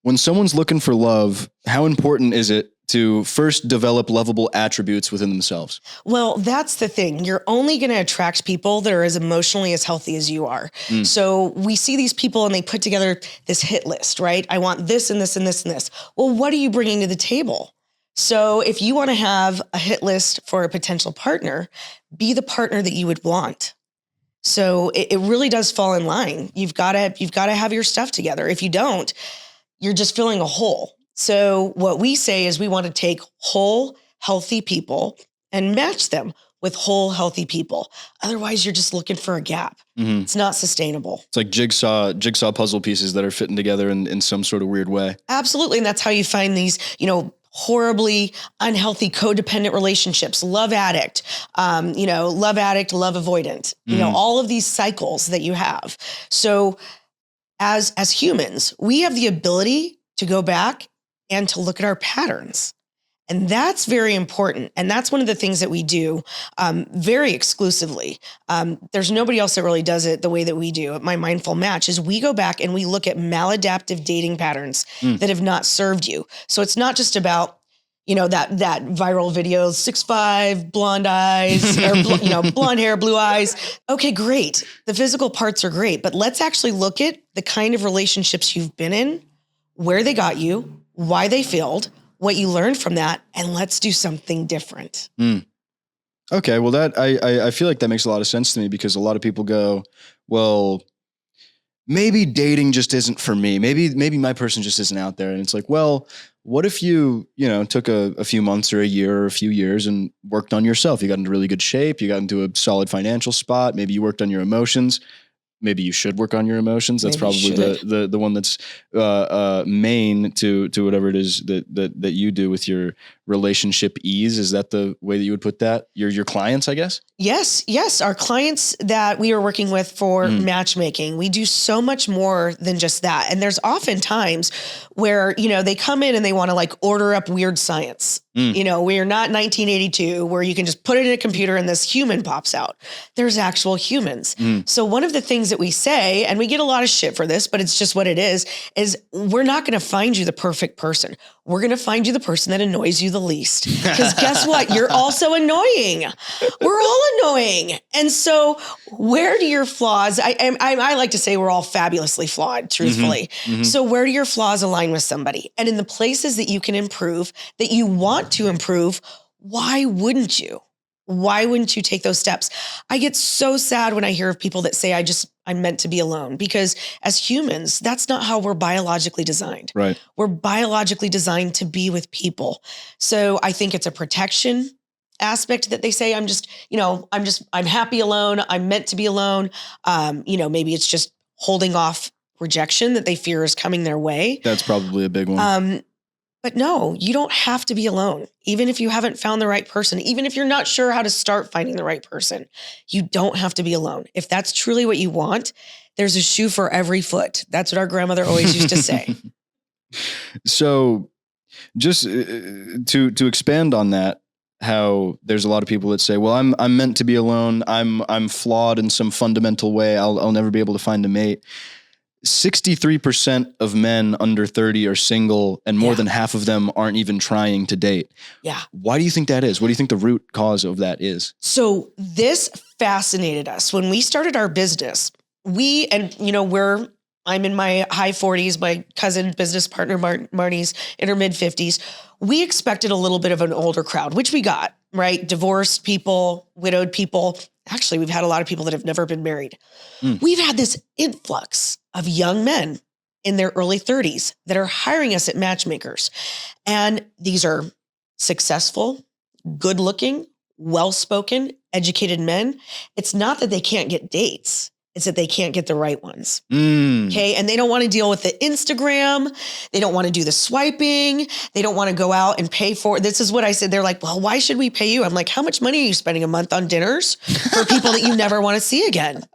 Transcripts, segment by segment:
When someone's looking for love, how important is it to first develop lovable attributes within themselves? Well, that's the thing. You're only going to attract people that are as emotionally as healthy as you are. So we see these people and they put together this hit list, right? I want this and this and this and this. Well, what are you bringing to the table? So if you want to have a hit list for a potential partner, be the partner that you would want. So it really does fall in line. You've got to have your stuff together. If you don't, you're just filling a hole. So what we say is we want to take whole, healthy people and match them with whole, healthy people. Otherwise, you're just looking for a gap. It's not sustainable. It's like jigsaw puzzle pieces that are fitting together in some sort of weird way. Absolutely. And that's how you find these, horribly unhealthy codependent relationships, love addict, love avoidant, all of these cycles that you have. So as humans, we have the ability to go back and to look at our patterns. And that's very important. And that's one of the things that we do very exclusively. There's nobody else that really does it the way that we do at My Mindful Match is we go back and we look at maladaptive dating patterns that have not served you. So it's not just about, that viral video, 6'5", blonde eyes, or, blonde hair, blue eyes. Okay, great. The physical parts are great, but let's actually look at the kind of relationships you've been in, where they got you, why they failed, what you learned from that, and let's do something different. Okay, well, that I feel like that makes a lot of sense to me because a lot of people go, well, maybe dating just isn't for me. Maybe my person just isn't out there. And it's like, well, what if you took a few months or a year or a few years and worked on yourself? You got into really good shape. You got into a solid financial spot. Maybe you worked on your emotions. Maybe you should work on your emotions. That's probably the one that's main to whatever it is that you do with your relationship ease. Is that the way that you would put that? Your clients, I guess? Yes. Our clients that we are working with for matchmaking, we do so much more than just that. And there's often times where, they come in and they want to order up weird science. We're not 1982 where you can just put it in a computer and this human pops out. There's actual humans. So one of the things that we say, and we get a lot of shit for this, but it's just what it is we're not going to find you the perfect person. We're going to find you the person that annoys you the least. Because guess what? You're also annoying. We're all annoying. And so where do your flaws, I like to say we're all fabulously flawed, truthfully. So where do your flaws align with somebody? And in the places that you can improve, that you want to improve, why wouldn't you? Why wouldn't you take those steps? I get so sad when I hear of people that say, I'm meant to be alone, because as humans, that's not how we're biologically designed. Right. We're biologically designed to be with people. So I think it's a protection aspect that they say, I'm happy alone. I'm meant to be alone. Maybe it's just holding off rejection that they fear is coming their way. That's probably a big one. But no, you don't have to be alone. Even if you haven't found the right person, even if you're not sure how to start finding the right person, you don't have to be alone. If that's truly what you want, there's a shoe for every foot. That's what our grandmother always used to say. So just to expand on that, how there's a lot of people that say, well, I'm meant to be alone. I'm flawed in some fundamental way. I'll never be able to find a mate. 63% of men under 30 are single, and more than half of them aren't even trying to date. Yeah. Why do you think that is? What do you think the root cause of that is? So this fascinated us when we started our business. I'm in my high 40s, my cousin, business partner, Marty's in her mid 50s. We expected a little bit of an older crowd, which we got, right? Divorced people, widowed people. Actually, we've had a lot of people that have never been married. We've had this influx of young men in their early 30s that are hiring us at matchmakers. And these are successful, good-looking, well-spoken, educated men. It's not that they can't get dates. It's that they can't get the right ones. Okay. And they don't want to deal with the Instagram. They don't want to do the swiping. They don't want to go out and pay for it. This is what I said. They're like, well, why should we pay you? I'm like, how much money are you spending a month on dinners for people that you never want to see again?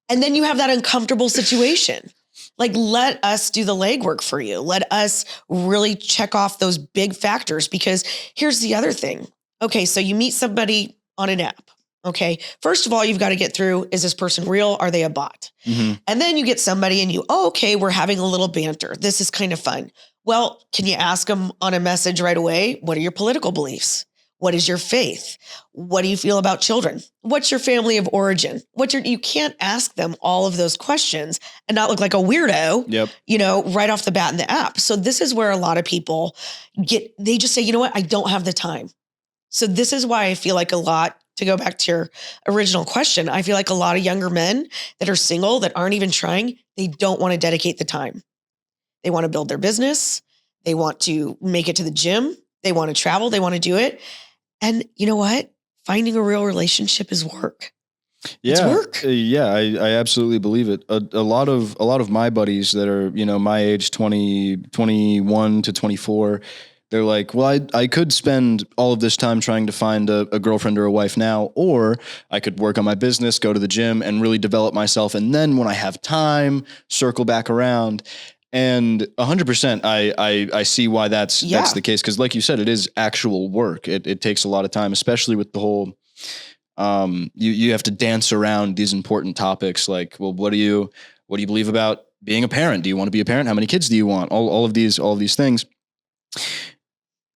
And then you have that uncomfortable situation. Let us do the legwork for you. Let us really check off those big factors, because here's the other thing. Okay. So you meet somebody on an app. Okay. First of all, you've got to get through, is this person real? Are they a bot? Mhm. And then you get somebody and okay, we're having a little banter. This is kind of fun. Well, can you ask them on a message right away? What are your political beliefs? What is your faith? What do you feel about children? What's your family of origin? You can't ask them all of those questions and not look like a weirdo, Yep. Right off the bat in the app. So this is where a lot of people they just say, you know what? I don't have the time. So this is why I feel like to go back to your original question, I feel like a lot of younger men that are single that aren't even trying, they don't want to dedicate the time. They want to build their business. They want to make it to the gym. They want to travel. They want to do it. And you know what? Finding a real relationship is work. It's work. I absolutely believe it. A lot of my buddies that are, my age, 20, 21 to 24, they're like, well, I could spend all of this time trying to find a girlfriend or a wife now, or I could work on my business, go to the gym and really develop myself. And then when I have time, circle back around. And 100%, I see why that's the case. Cause like you said, it is actual work. It takes a lot of time, especially with the whole, you have to dance around these important topics. Like, well, what do you believe about being a parent? Do you want to be a parent? How many kids do you want? All of these things.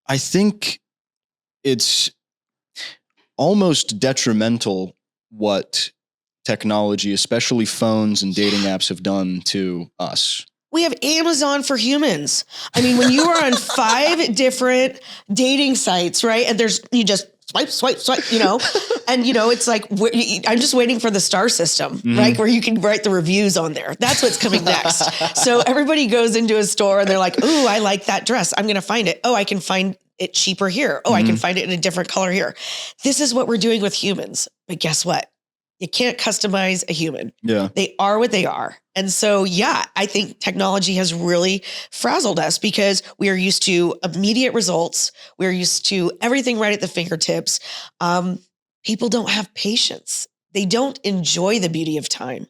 I think it's almost detrimental what technology, especially phones and dating apps, have done to us. We have Amazon for humans. I mean, when you are on 5 different dating sites, right? And you just swipe, and it's like, I'm just waiting for the star system, right? Where you can write the reviews on there. That's what's coming next. So everybody goes into a store and they're like, ooh, I like that dress. I'm going to find it. Oh, I can find it cheaper here. Oh, I can find it in a different color here. This is what we're doing with humans. But guess what? You can't customize a human. Yeah. They are what they are. And so, I think technology has really frazzled us because we are used to immediate results. We're used to everything right at the fingertips. People don't have patience. They don't enjoy the beauty of time.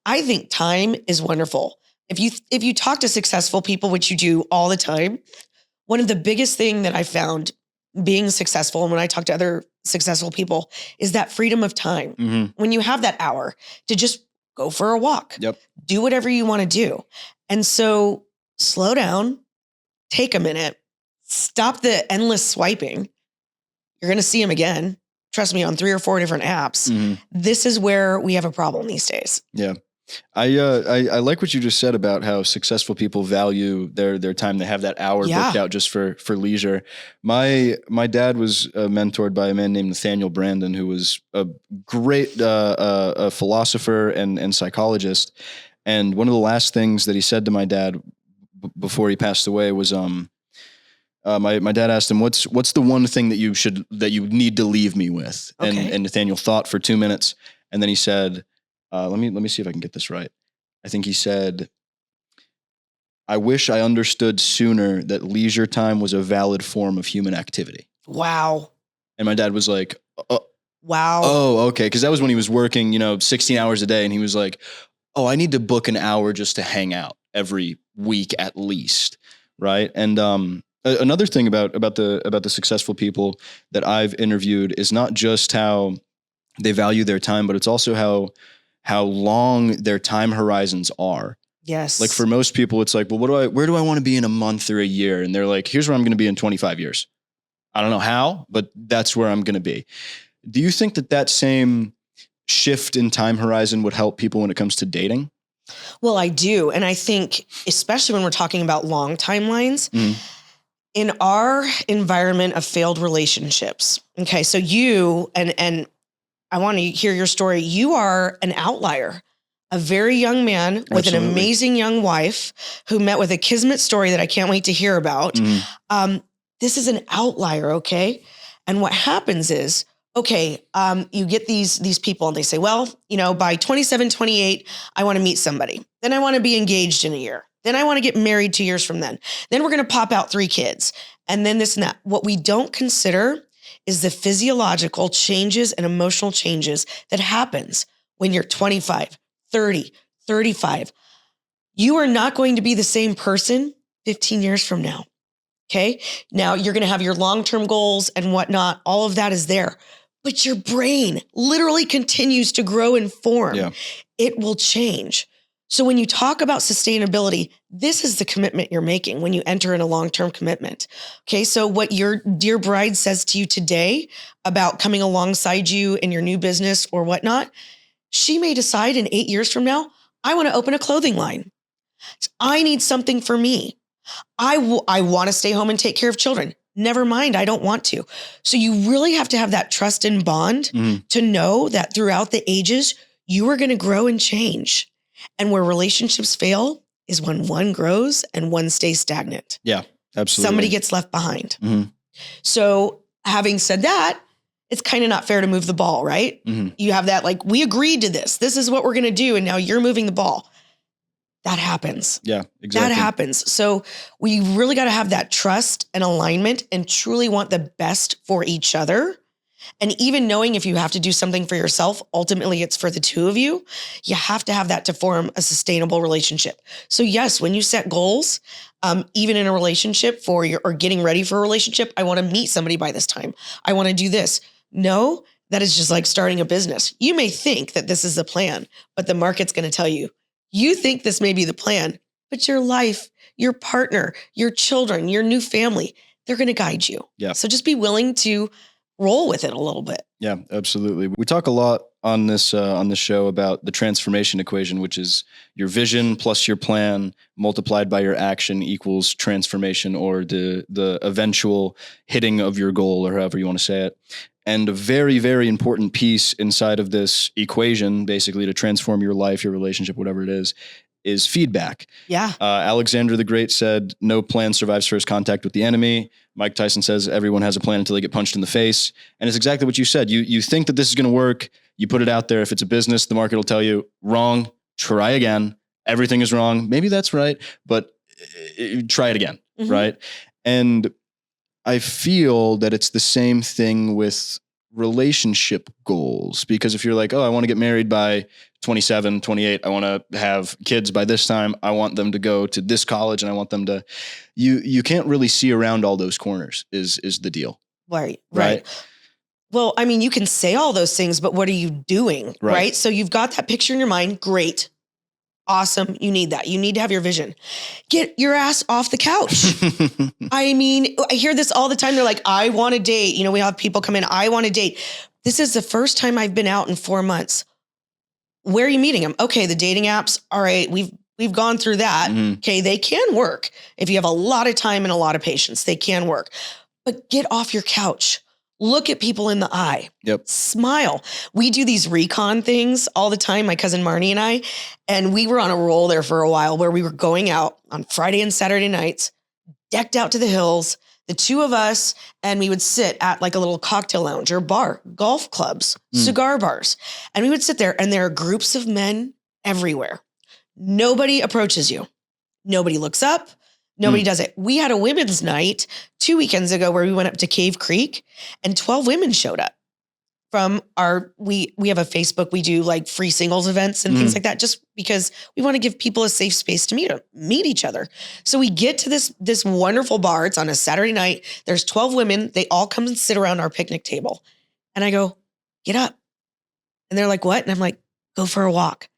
I think time is wonderful. If you talk to successful people, which you do all the time, one of the biggest thing that I found being successful, and when I talk to other successful people, is that freedom of time. Mm-hmm. When you have that hour to just go for a walk, do whatever you want to do. And so slow down, take a minute, stop the endless swiping. You're going to see them again. Trust me, on 3 or 4 different apps. Mm-hmm. This is where we have a problem these days. Yeah. I like what you just said about how successful people value their time. They have that hour booked out just for leisure. My dad was mentored by a man named Nathaniel Brandon, who was a great a philosopher and psychologist. And one of the last things that he said to my dad before he passed away was, my dad asked him, what's the one thing that you need to leave me with? Okay. And Nathaniel thought for 2 minutes, and then he said, let me see if I can get this right. I think he said, I wish I understood sooner that leisure time was a valid form of human activity. Wow. And my dad was like, wow. Oh, okay. Cause that was when he was working, 16 hours a day. And he was like, oh, I need to book an hour just to hang out every week at least. Right. And, another thing about the successful people that I've interviewed is not just how they value their time, but it's also how long their time horizons are. Yes. Like for most people, it's like, well, where do I want to be in a month or a year? And they're like, here's where I'm going to be in 25 years. I don't know how, but that's where I'm going to be. Do you think that same shift in time horizon would help people when it comes to dating? Well, I do. And I think, especially when we're talking about long timelines, in our environment of failed relationships. Okay. So you, and I want to hear your story. You are an outlier, a very young man with an amazing young wife who met with a kismet story that I can't wait to hear about. This is an outlier. Okay. And what happens is, you get these people and they say, well, by 27, 28, I want to meet somebody. Then I want to be engaged in a year. Then I want to get married 2 years from then. Then we're going to pop out 3 kids. And then this and that. What we don't consider is the physiological changes and emotional changes that happens when you're 25, 30, 35. You are not going to be the same person 15 years from now. Okay. Now you're going to have your long-term goals and whatnot. All of that is there. but your brain literally continues to grow and form. Yeah. It will change. So when you talk about sustainability, this is the commitment you're making when you enter in a long-term commitment. Okay. So what your dear bride says to you today about coming alongside you in your new business or whatnot, she may decide in 8 years from now, I want to open a clothing line. I need something for me. I want to stay home and take care of children. Never mind, I don't want to. So you really have to have that trust and bond to know that throughout the ages, you are going to grow and change. And where relationships fail is when one grows and one stays stagnant. Yeah, absolutely. Somebody gets left behind. So having said that, it's kind of not fair to move the ball, right? You have that, like, we agreed to this. This is what we're going to do. And now you're moving the ball. That happens. Yeah, exactly. That happens. So we really got to have that trust and alignment and truly want the best for each other. And even knowing if you have to do something for yourself, ultimately it's for the two of you. You have to have that to form a sustainable relationship. So yes, when you set goals, even in a relationship or getting ready for a relationship, I want to meet somebody by this time. I want to do this. No, that is just like starting a business. You may think that this is the plan, but the market's going to tell you, you think this may be the plan, but your life, your partner, your children, your new family, they're going to guide you. Yeah. So just be willing to roll with it a little bit. Yeah, absolutely. We talk a lot on this show about the transformation equation, which is your vision plus your plan multiplied by your action equals transformation, or the eventual hitting of your goal, or however you want to say it. And a very, very important piece inside of this equation, basically to transform your life, your relationship, whatever it is feedback. Yeah. Alexander the Great said, no plan survives first contact with the enemy. Mike Tyson says everyone has a plan until they get punched in the face. And it's exactly what you said. You think that this is going to work. You put it out there. If it's a business, the market will tell you, wrong, try again. Everything is wrong. Maybe that's right, but try it again, right? And I feel that it's the same thing with relationship goals, because if you're like, oh, I want to get married by 27, 28, I want to have kids by this time, I want them to go to this college, and I want them to, you can't really see around all those corners is the deal. Right. Well, I mean, you can say all those things, but what are you doing? Right. So you've got that picture in your mind. Great. Awesome. You need that. You need to have your vision. Get your ass off the couch. I mean, I hear this all the time. They're like, I want to date. We have people come in. I want to date. This is the first time I've been out in 4 months. Where are you meeting them? Okay. The dating apps. All right. We've gone through that. Okay. They can work. If you have a lot of time and a lot of patience, they can work, but get off your couch. Look at people in the eye. Yep. Smile. We do these recon things all the time, my cousin Marnie and I, and we were on a roll there for a while where we were going out on Friday and Saturday nights, decked out to the hills, the two of us, and we would sit at like a little cocktail lounge or bar, golf clubs, cigar bars. And we would sit there, and there are groups of men everywhere. Nobody approaches you. Nobody looks up. Nobody does it. We had a women's night 2 weekends ago where we went up to Cave Creek, and 12 women showed up from we have a Facebook. We do like free singles events and things like that, just because we want to give people a safe space to meet each other. So we get to this wonderful bar. It's on a Saturday night. There's 12 women. They all come and sit around our picnic table. And I go, get up. And they're like, what? And I'm like, go for a walk.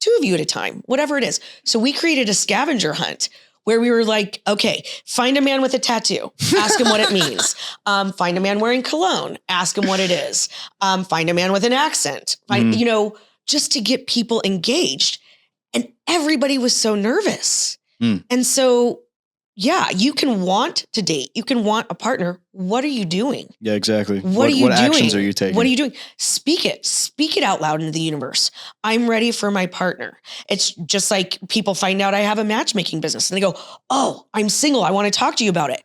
2 of you at a time, whatever it is. So we created a scavenger hunt where we were like, okay, find a man with a tattoo, ask him what it means. Find a man wearing cologne, ask him what it is. Find a man with an accent, just to get people engaged. And everybody was so nervous. And so, yeah, you can want to date. You can want a partner. What are you doing? Yeah, exactly. What are you doing? Actions are you taking? What are you doing? Speak it out loud into the universe. I'm ready for my partner. It's just like people find out I have a matchmaking business and they go, oh, I'm single. I want to talk to you about it.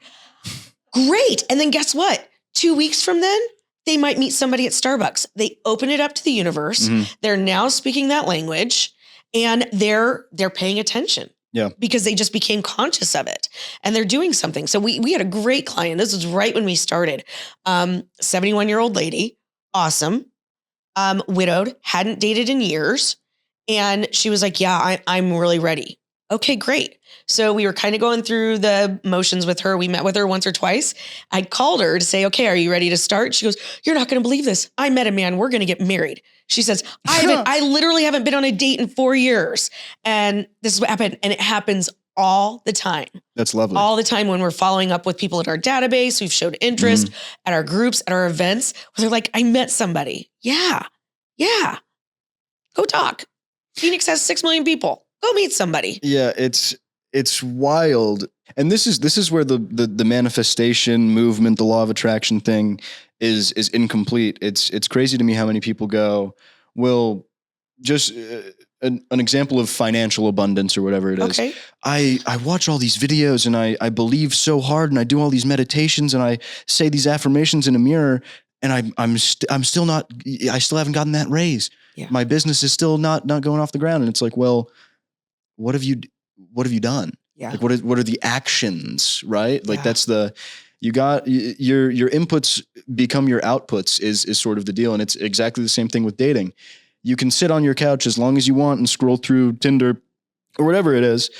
Great. And then guess what? 2 weeks from then, they might meet somebody at Starbucks. They open it up to the universe. They're now speaking that language, and they're paying attention. Yeah. Because they just became conscious of it and they're doing something. So we had a great client. This was right when we started. 71-year-old lady. Awesome. Widowed, hadn't dated in years. And she was like, yeah, I'm really ready. Okay, great. So we were kind of going through the motions with her. We met with her once or twice. I called her to say, okay, are you ready to start? She goes, you're not going to believe this. I met a man. We're going to get married. She says, I literally haven't been on a date in 4 years. And this is what happened. And it happens all the time. That's lovely. All the time when we're following up with people in our database, we've showed interest at our groups, at our events. They're like, I met somebody. Yeah. Go talk. Phoenix has 6 million people. Go meet somebody. Yeah, it's wild. And this is where the manifestation movement, the law of attraction thing is incomplete. It's crazy to me how many people go, well, just an example of financial abundance or whatever it is. Okay. I watch all these videos and I believe so hard and I do all these meditations and I say these affirmations in a mirror and I still haven't gotten that raise. Yeah. My business is still not going off the ground. And it's like, well, what have you done? Yeah. Like what are the actions, right? Like Yeah. that's you got your inputs become your outputs is sort of the deal. And it's exactly the same thing with dating. You can sit on your couch as long as you want and scroll through Tinder or whatever it is,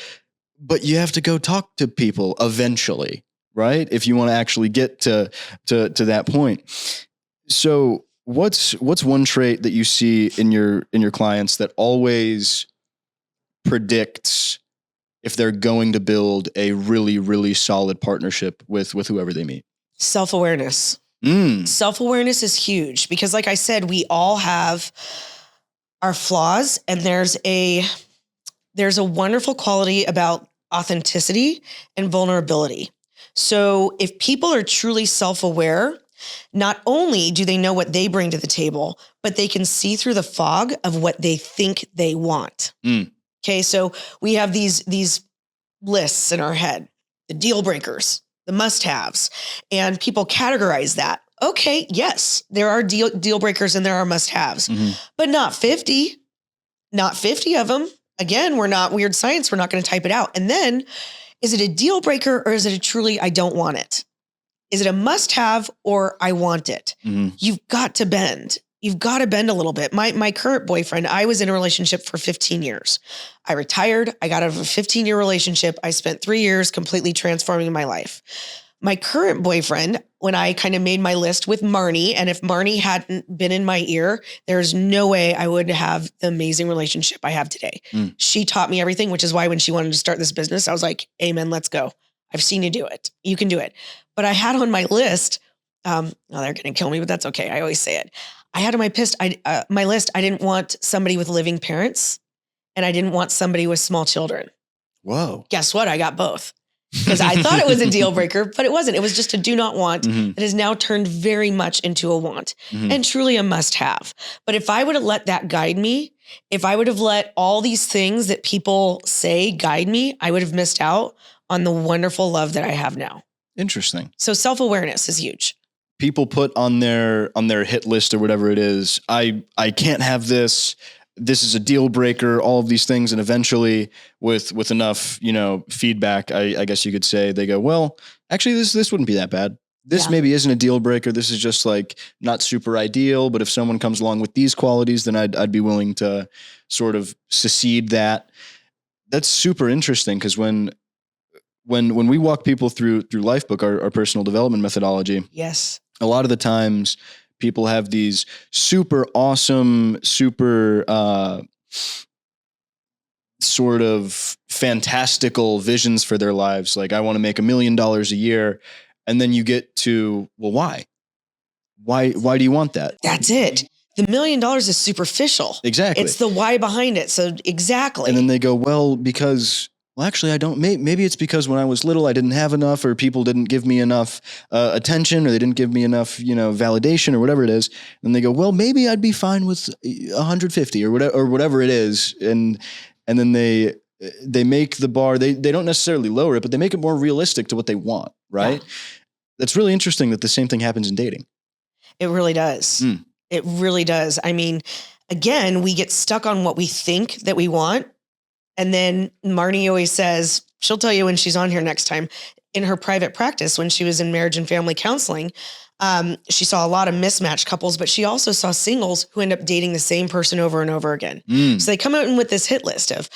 but you have to go talk to people eventually, right? If you want to actually get to that point. So what's one trait that you see in your clients that always predicts if they're going to build a really, really solid partnership with whoever they meet? Self-awareness. Self-awareness is huge because like I said, we all have our flaws and there's a wonderful quality about authenticity and vulnerability. So if people are truly self-aware, not only do they know what they bring to the table, but they can see through the fog of what they think they want. Okay, so we have these lists in our head, the deal breakers, the must-haves, and people categorize that. Okay, yes, there are deal breakers and there are must-haves, but not 50 of them. Again, we're not weird science. We're not going to type it out. And then is it a deal breaker or is it a truly, I don't want it? Is it a must-have or I want it? You've got to bend. You've got to bend a little bit. My current boyfriend, I was in a relationship for 15 years. I retired. I got out of a 15-year relationship. I spent 3 years completely transforming my life. My current boyfriend, when I kind of made my list with Marnie, and if Marnie hadn't been in my ear, there's no way I would have the amazing relationship I have today. She taught me everything, which is why when she wanted to start this business, I was like, amen, let's go. I've seen you do it. You can do it. But I had on my list, they're going to kill me, but that's okay. I always say it. I had on my list, I didn't want somebody with living parents and I didn't want somebody with small children. Whoa. Guess what? I got both. Because I thought it was a deal breaker, but it wasn't. It was just a do not want that has now turned very much into a want and truly a must have. But if I would have let that guide me, if I would have let all these things that people say guide me, I would have missed out on the wonderful love that I have now. Interesting. So self-awareness is huge. People put on their hit list or whatever it is, I can't have this. This is a deal breaker, all of these things. And eventually with enough, feedback, I guess you could say, they go, well, actually this wouldn't be that bad. This maybe isn't a deal breaker. This is just like not super ideal. But if someone comes along with these qualities, then I'd be willing to sort of secede that. That's super interesting. Cause when we walk people through Lifebook, our personal development methodology, yes, a lot of the times people have these super awesome, super sort of fantastical visions for their lives. Like, I want to make $1 million a year. And then you get to, well, why? Why do you want that? That's it. The $1 million is superficial. Exactly. It's the why behind it. So exactly. And then they go, well, actually, I don't. Maybe it's because when I was little, I didn't have enough, or people didn't give me enough attention, or they didn't give me enough, validation, or whatever it is. And they go, well, maybe I'd be fine with 150 or whatever it is. And then they make the bar. They don't necessarily lower it, but they make it more realistic to what they want. Right. Yeah. That's really interesting that the same thing happens in dating. It really does. It really does. I mean, again, we get stuck on what we think that we want. And then Marnie always says, she'll tell you when she's on here next time, in her private practice when she was in marriage and family counseling, she saw a lot of mismatched couples, but she also saw singles who end up dating the same person over and over again. So they come out with this hit list of,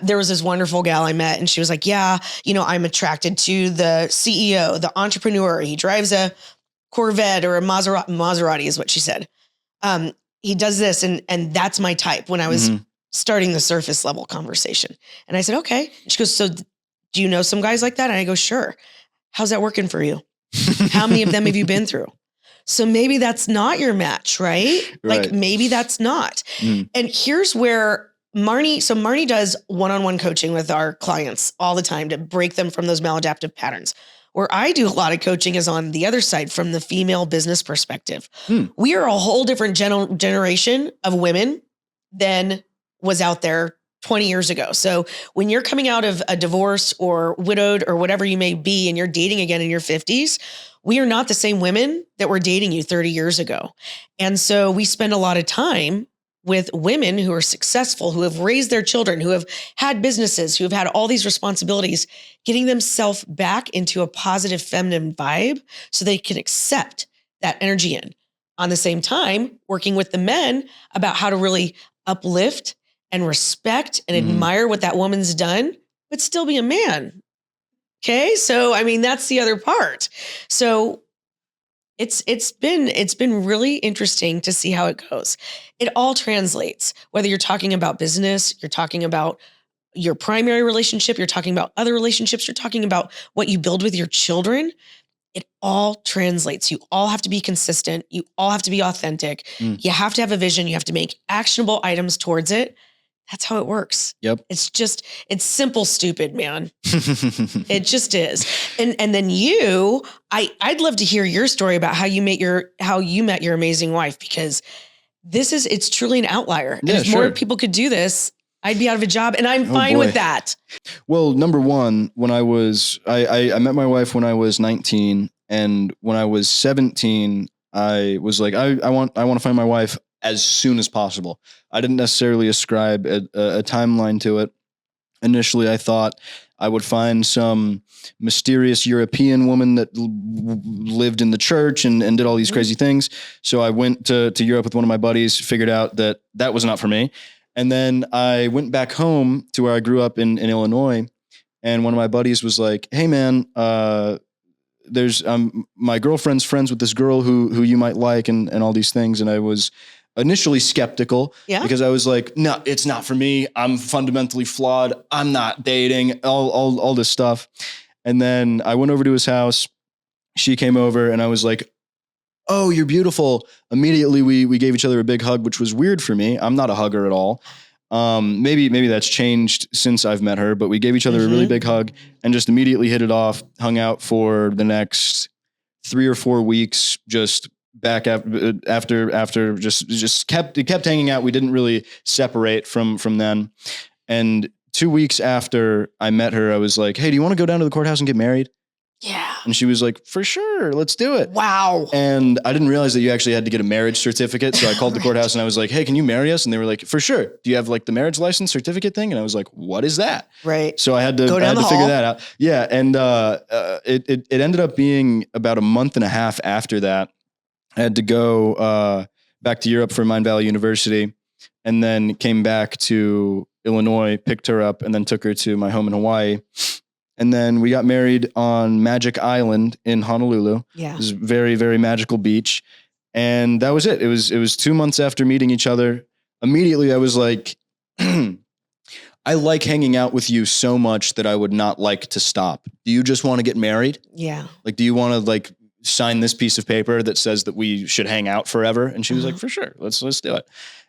there was this wonderful gal I met and she was like, yeah, I'm attracted to the CEO, the entrepreneur. He drives a Corvette or a Maserati is what she said. He does this and that's my type when I was starting the surface level conversation. And I said, okay. She goes, so do you know some guys like that? And I go, sure. How's that working for you? How many of them have you been through? So maybe that's not your match, right? Like maybe that's not. And here's where Marnie does one-on-one coaching with our clients all the time to break them from those maladaptive patterns. Where I do a lot of coaching is on the other side from the female business perspective. We are a whole different generation of women than was out there 20 years ago. So when you're coming out of a divorce or widowed or whatever you may be, and you're dating again in your 50s, we are not the same women that were dating you 30 years ago. And so we spend a lot of time with women who are successful, who have raised their children, who have had businesses, who have had all these responsibilities, getting themselves back into a positive feminine vibe so they can accept that energy in. On the same time, working with the men about how to really uplift and respect and admire what that woman's done, but still be a man. Okay. So, I mean, that's the other part. So it's been really interesting to see how it goes. It all translates, whether you're talking about business, you're talking about your primary relationship, you're talking about other relationships, you're talking about what you build with your children. It all translates. You all have to be consistent. You all have to be authentic. You have to have a vision. You have to make actionable items towards it. That's how it works. Yep. It's simple, stupid, man. It just is. And then I'd love to hear your story about how you met your amazing wife, because it's truly an outlier. And if more people could do this, I'd be out of a job, and I'm fine with that. Well, number one, when I met my wife when I was 19, and when I was 17, I was like, I want to find my wife as soon as possible. I didn't necessarily ascribe a timeline to it. Initially, I thought I would find some mysterious European woman that lived in the church and did all these crazy things. So I went to Europe with one of my buddies, figured out that was not for me. And then I went back home to where I grew up in Illinois. And one of my buddies was like, hey man, there's my girlfriend's friends with this girl who you might like and all these things. And I was initially skeptical because I was like, no, it's not for me. I'm fundamentally flawed. I'm not dating, all this stuff. And then I went over to his house. She came over and I was like, oh, you're beautiful. Immediately we gave each other a big hug, which was weird for me. I'm not a hugger at all. Maybe that's changed since I've met her, but we gave each other a really big hug and just immediately hit it off, hung out for the next 3 or 4 weeks, just back after just kept hanging out. We didn't really separate from then. And 2 weeks after I met her, I was like, hey, do you want to go down to the courthouse and get married? Yeah. And she was like, for sure, let's do it. Wow. And I didn't realize that you actually had to get a marriage certificate. So I called the courthouse and I was like, hey, can you marry us? And they were like, for sure. Do you have like the marriage license certificate thing? And I was like, what is that? Right. So I had to figure that out. Yeah. And it ended up being about a month and a half after that. I had to go back to Europe for Mind Valley University, and then came back to Illinois, picked her up, and then took her to my home in Hawaii. And then we got married on Magic Island in Honolulu. Yeah. It was a very, very magical beach. And that was it. It was 2 months after meeting each other. Immediately I was like, I like hanging out with you so much that I would not like to stop. Do you just want to get married? Yeah. Like, do you want to like sign this piece of paper that says that we should hang out forever? And she was like, for sure. Let's do it.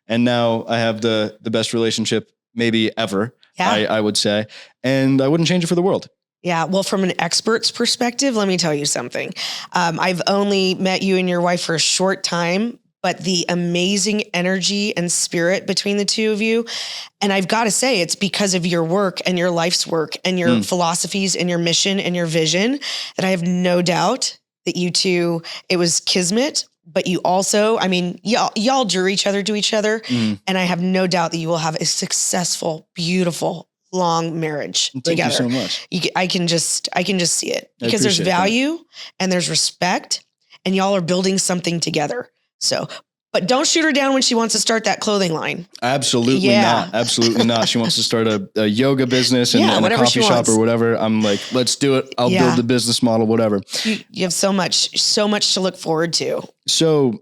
And now I have the best relationship maybe ever, I would say. And I wouldn't change it for the world. Yeah. Well, from an expert's perspective, let me tell you something. I've only met you and your wife for a short time, but the amazing energy and spirit between the two of you. And I've got to say, it's because of your work and your life's work and your philosophies and your mission and your vision that I have no doubt that you two, it was kismet, but you also, I mean, y'all drew each other to each other. And I have no doubt that you will have a successful, beautiful long marriage Thank together. you so much. I can just see it because there's appreciate that. value and there's respect and y'all are building something together. So, but don't shoot her down when she wants to start that clothing line. Absolutely Yeah. not. Absolutely not. She wants to start a yoga business and, Yeah, and a whatever she coffee shop wants. or whatever. I'm like, let's do it. I'll Yeah. build the business model, whatever. You have so much to look forward to. So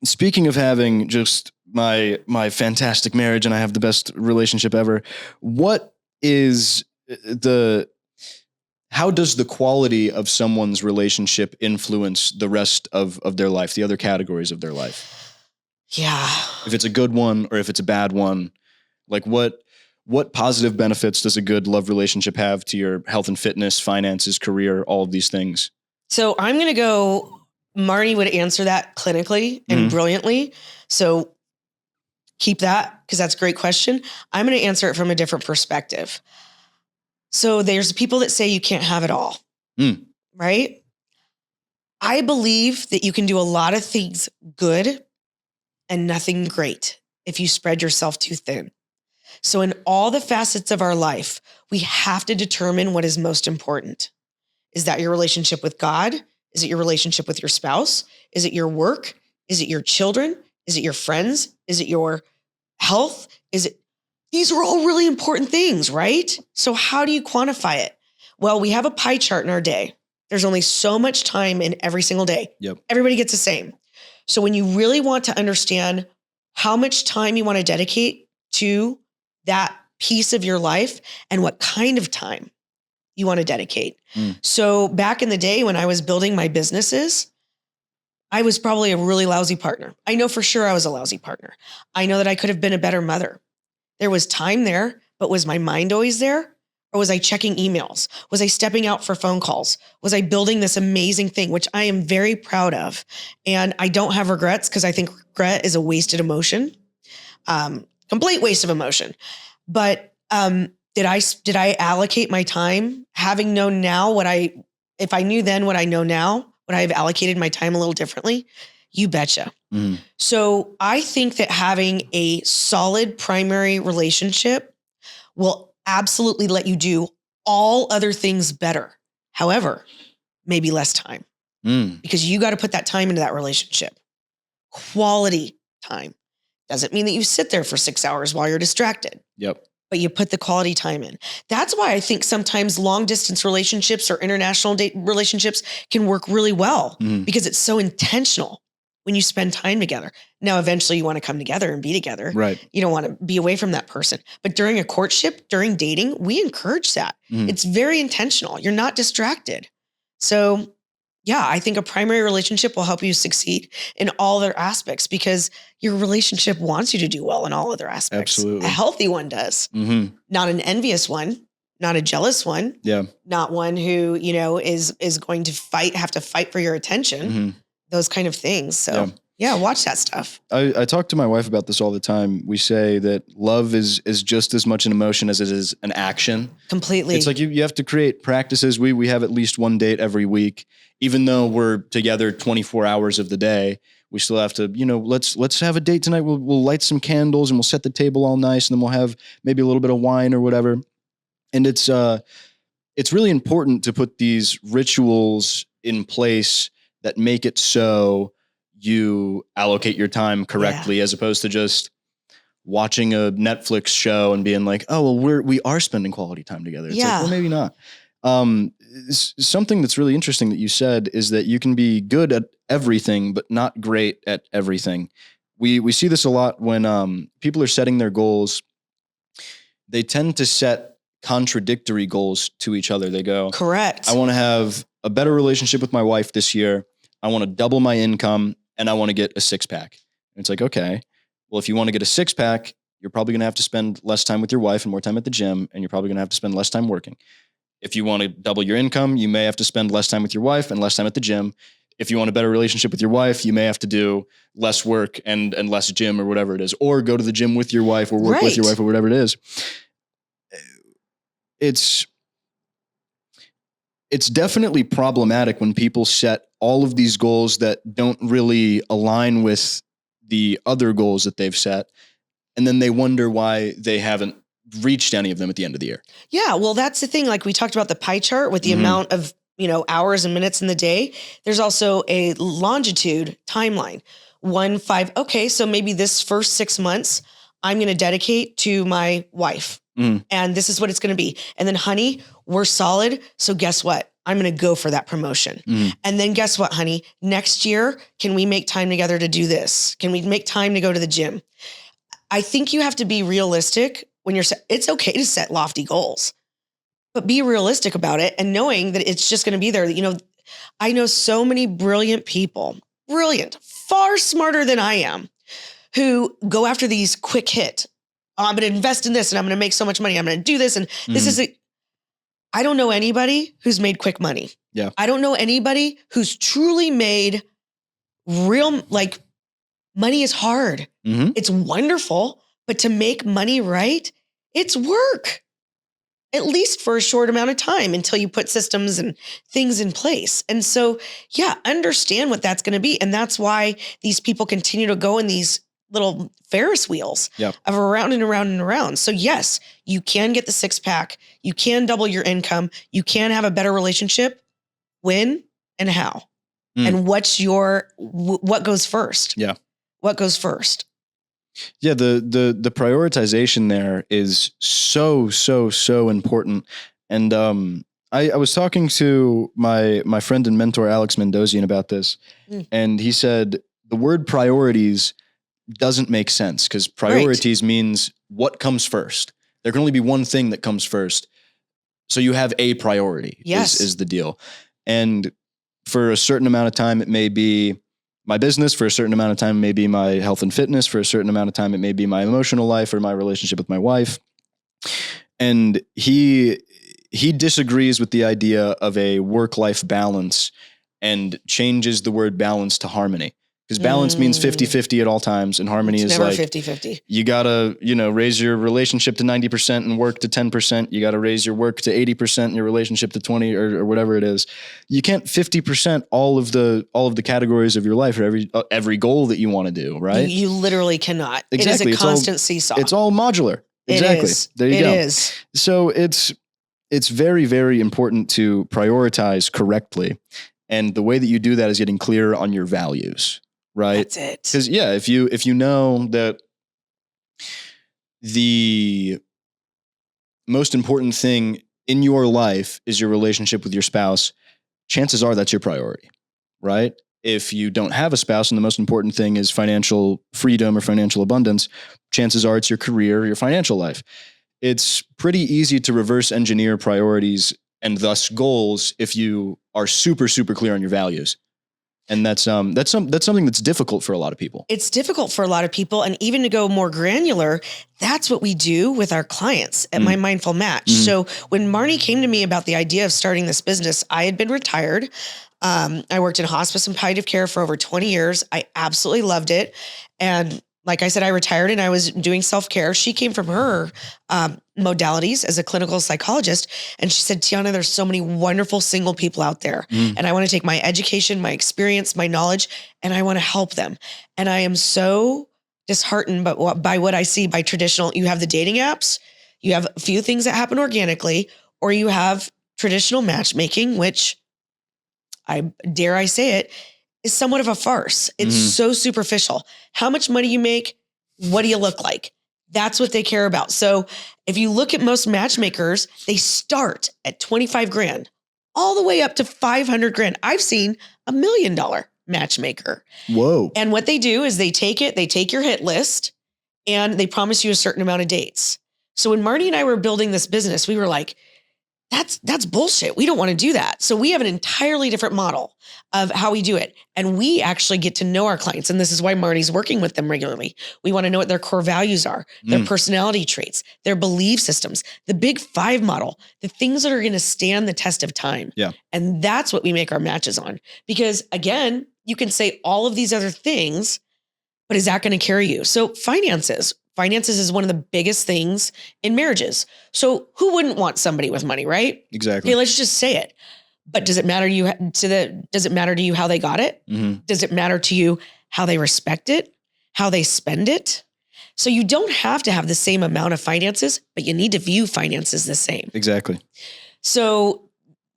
speaking of having just my fantastic marriage and I have the best relationship ever, what is how does the quality of someone's relationship influence the rest of their life, the other categories of their life? Yeah. If it's a good one or if it's a bad one, like what positive benefits does a good love relationship have to your health and fitness, finances, career, all of these things? So I'm going to go, Marnie would answer that clinically and brilliantly. So keep that because that's a great question. I'm going to answer it from a different perspective. So there's people that say you can't have it all, right? I believe that you can do a lot of things good and nothing great if you spread yourself too thin. So in all the facets of our life, we have to determine what is most important. Is that your relationship with God? Is it your relationship with your spouse? Is it your work? Is it your children? Is it your friends? Is it your health? These are all really important things, right? So how do you quantify it? Well, we have a pie chart in our day. There's only so much time in every single day. Yep. Everybody gets the same. So when you really want to understand how much time you want to dedicate to that piece of your life and what kind of time you want to dedicate. So back in the day when I was building my businesses, I was probably a really lousy partner. I know for sure I was a lousy partner. I know that I could have been a better mother. There was time there, but was my mind always there? Or was I checking emails? Was I stepping out for phone calls? Was I building this amazing thing, which I am very proud of? And I don't have regrets because I think regret is a wasted emotion, complete waste of emotion. But did I allocate my time having known now if I knew then what I know now, would I have allocated my time a little differently? You betcha. So I think that having a solid primary relationship will absolutely let you do all other things better. However, maybe less time because you got to put that time into that relationship. Quality time doesn't mean that you sit there for 6 hours while you're distracted. Yep. But you put the quality time in. That's why I think sometimes long distance relationships or international relationships can work really well because it's so intentional when you spend time together. Now, eventually you want to come together and be together. Right. You don't want to be away from that person. But during a courtship, during dating, we encourage that. It's very intentional. You're not distracted. So yeah, I think a primary relationship will help you succeed in all other aspects because your relationship wants you to do well in all other aspects. Absolutely. A healthy one does. Not an envious one, not a jealous one. Yeah. Not one who, is going to have to fight for your attention. Those kind of things. So yeah, watch that stuff. I talk to my wife about this all the time. We say that love is just as much an emotion as it is an action. Completely. It's like you have to create practices. We have at least one date every week. Even though we're together 24 hours of the day, we still have to, let's have a date tonight. We'll light some candles and we'll set the table all nice and then we'll have maybe a little bit of wine or whatever. And it's really important to put these rituals in place that make it so you allocate your time correctly as opposed to just watching a Netflix show and being like, oh, well, we are spending quality time together. It's like, well, maybe not. Something that's really interesting that you said is that you can be good at everything, but not great at everything. We see this a lot when people are setting their goals. They tend to set contradictory goals to each other. They go, correct. I want to have a better relationship with my wife this year. I want to double my income and I want to get a 6-pack. And it's like, okay, well, if you want to get a 6-pack, you're probably going to have to spend less time with your wife and more time at the gym. And you're probably going to have to spend less time working. If you want to double your income, you may have to spend less time with your wife and less time at the gym. If you want a better relationship with your wife, you may have to do less work and less gym or whatever it is, or go to the gym with your wife or work with your wife or whatever it is. It's definitely problematic when people set all of these goals that don't really align with the other goals that they've set. And then they wonder why they haven't reached any of them at the end of the year. Yeah. Well, that's the thing. Like we talked about the pie chart with the amount of, hours and minutes in the day. There's also a longitude timeline. 1, 5. Okay. So maybe this first 6 months, I'm going to dedicate to my wife. And this is what it's going to be. And then, honey, we're solid. So guess what? I'm going to go for that promotion. And then guess what, honey? Next year, can we make time together to do this? Can we make time to go to the gym? I think you have to be realistic when it's okay to set lofty goals, but be realistic about it and knowing that it's just going to be there. I know so many brilliant people, far smarter than I am, who go after these quick hit. Oh, I'm going to invest in this and I'm going to make so much money. I'm going to do this. And this is I don't know anybody who's made quick money. Yeah. I don't know anybody who's truly made real, money is hard. It's wonderful, but to make money right, it's work, at least for a short amount of time until you put systems and things in place. And so, yeah, understand what that's going to be. And that's why these people continue to go in these little Ferris wheels of around and around and around. So yes, you can get the 6-pack. You can double your income. You can have a better relationship. When and how? And what goes first? Yeah. What goes first? Yeah. The prioritization there is so important. And, I was talking to my friend and mentor, Alex Mendozian, about this. And he said the word priorities doesn't make sense because priorities means what comes first. There can only be one thing that comes first. So you have a priority is the deal. And for a certain amount of time, it may be my business. For a certain amount of time, it may be my health and fitness. For a certain amount of time, it may be my emotional life or my relationship with my wife. And he disagrees with the idea of a work-life balance and changes the word balance to harmony. Because balance means 50-50 at all times. And harmony is never like 50-50. You got to, raise your relationship to 90% and work to 10%. You got to raise your work to 80% and your relationship to 20 or whatever it is. You can't 50% all of the categories of your life or every goal that you want to do, right? You literally cannot. Exactly. It is a constant seesaw. It's all modular. Exactly. It is. There you go. It is. So it's very, very important to prioritize correctly. And the way that you do that is getting clear on your values. Right. That's it. Because if you know that the most important thing in your life is your relationship with your spouse, chances are that's your priority, right? If you don't have a spouse and the most important thing is financial freedom or financial abundance, chances are it's your career or your financial life. It's pretty easy to reverse engineer priorities and thus goals if you are super, super clear on your values. And that's something that's difficult for a lot of people. It's difficult for a lot of people. And even to go more granular, that's what we do with our clients at My Mindful Match. So when Marnie came to me about the idea of starting this business, I had been retired. I worked in hospice and palliative care for over 20 years. I absolutely loved it. And like I said, I retired and I was doing self-care. She came from her modalities as a clinical psychologist. And she said, Tiana, there's so many wonderful single people out there. And I want to take my education, my experience, my knowledge, and I want to help them. And I am so disheartened by what I see by traditional. You have the dating apps, you have a few things that happen organically, or you have traditional matchmaking, which dare I say it, is somewhat of a farce. It's so superficial. How much money you make? What do you look like? That's what they care about. So if you look at most matchmakers, they start at 25 grand all the way up to 500 grand. I've seen $1 million matchmaker. Whoa. And what they do is they take your hit list and they promise you a certain amount of dates. So when Marty and I were building this business, we were like, that's bullshit. We don't want to do that. So we have an entirely different model of how we do it. And we actually get to know our clients. And this is why Marty's working with them regularly. We want to know what their core values are, their personality traits, their belief systems, the big 5 model, the things that are going to stand the test of time. Yeah. And that's what we make our matches on. Because again, you can say all of these other things, but is that going to carry you? So finances is one of the biggest things in marriages. So who wouldn't want somebody with money, right? Exactly. Okay, let's just say it. But does it matter to you how they got it? Does it matter to you how they respect it, how they spend it? So you don't have to have the same amount of finances, but you need to view finances the same. Exactly. So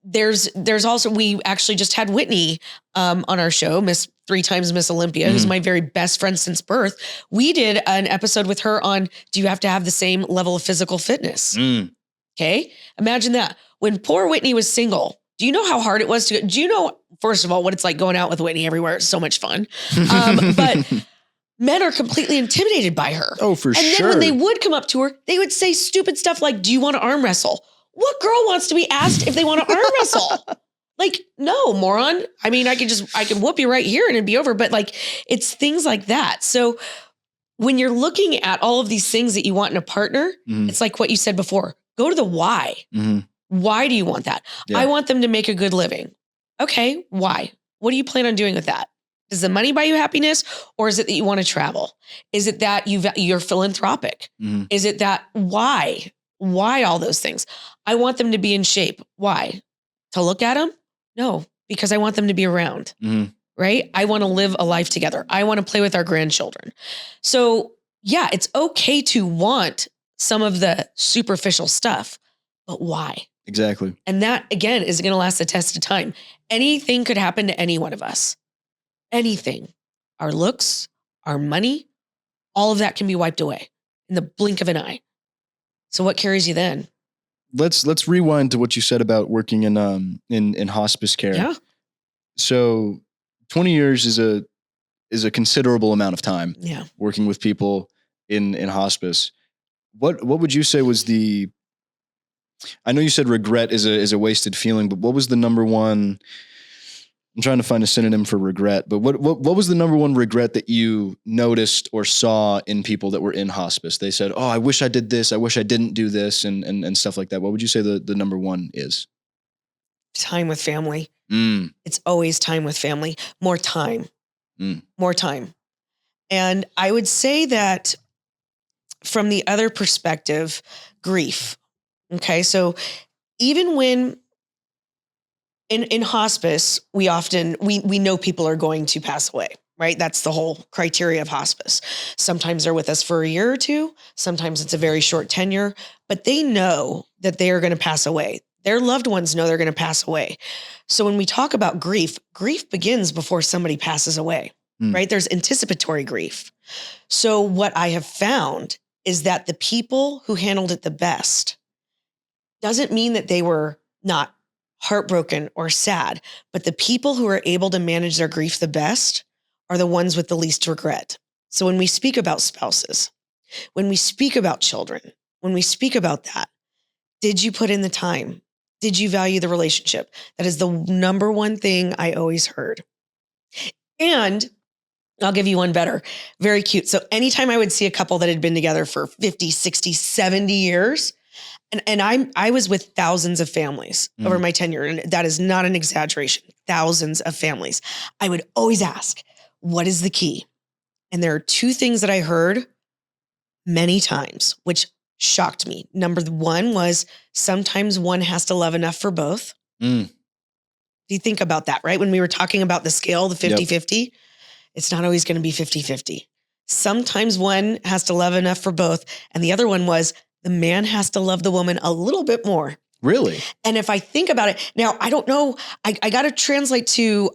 there's also, we actually just had Whitney on our show, Miss 3 times Miss Olympia, who's my very best friend since birth. We did an episode with her on, do you have to have the same level of physical fitness? Okay. Imagine that. When poor Whitney was single, do you know how hard it was do you know, first of all, what it's like going out with Whitney everywhere? It's so much fun. But men are completely intimidated by her. Oh, for sure. And then when they would come up to her, they would say stupid stuff like, do you want to arm wrestle? What girl wants to be asked if they want to arm wrestle? Like, no, moron. I mean, I can whoop you right here and it'd be over. But like, it's things like that. So when you're looking at all of these things that you want in a partner, it's like what you said before, go to the why. Why do you want that? Yeah. I want them to make a good living. Okay. Why? What do you plan on doing with that? Does the money buy you happiness, or is it that you want to travel? Is it that you're philanthropic? Is it that why? Why all those things? I want them to be in shape. Why? To look at them? No, because I want them to be around, right? I want to live a life together. I want to play with our grandchildren. So yeah, it's okay to want some of the superficial stuff, but why? Exactly. And that, again, is going to last the test of time. Anything could happen to any one of us. Anything. Our looks, our money, all of that can be wiped away in the blink of an eye. So what carries you then? Let's rewind to what you said about working in hospice care. Yeah. So 20 years is a considerable amount of time. Yeah. Working with people in hospice. What would you say was I know you said regret is a wasted feeling, but what was the number one? I'm trying to find a synonym for regret, but what was the number one regret that you noticed or saw in people that were in hospice? They said, "Oh, I wish I did this. I wish I didn't do this," and stuff like that. What would you say the number one is? Time with family. It's always time with family. More time. More time. And I would say that from the other perspective, grief. Okay. So even when in hospice, we often, we know people are going to pass away, right? That's the whole criteria of hospice. Sometimes they're with us for a year or two. Sometimes it's a very short tenure, but they know that they are going to pass away. Their loved ones know they're going to pass away. So when we talk about grief begins before somebody passes away, right? There's anticipatory grief. So what I have found is that the people who handled it the best doesn't mean that they were not heartbroken or sad, but the people who are able to manage their grief the best are the ones with the least regret. So when we speak about spouses, when we speak about children, when we speak about that, did you put in the time? Did you value the relationship? That is the number one thing I always heard. And I'll give you one better. Very cute. So anytime I would see a couple that had been together for 50, 60, 70 years, and I was with thousands of families over my tenure, and that is not an exaggeration, thousands of families. I would always ask, what is the key? And there are two things that I heard many times, which shocked me. Number one was sometimes one has to love enough for both. Do you think about that, right? When we were talking about the scale, the 50-50, it's not always going to be 50-50. Sometimes one has to love enough for both. And the other one was the man has to love the woman a little bit more. Really? And if I think about it, now I don't know, I got to translate to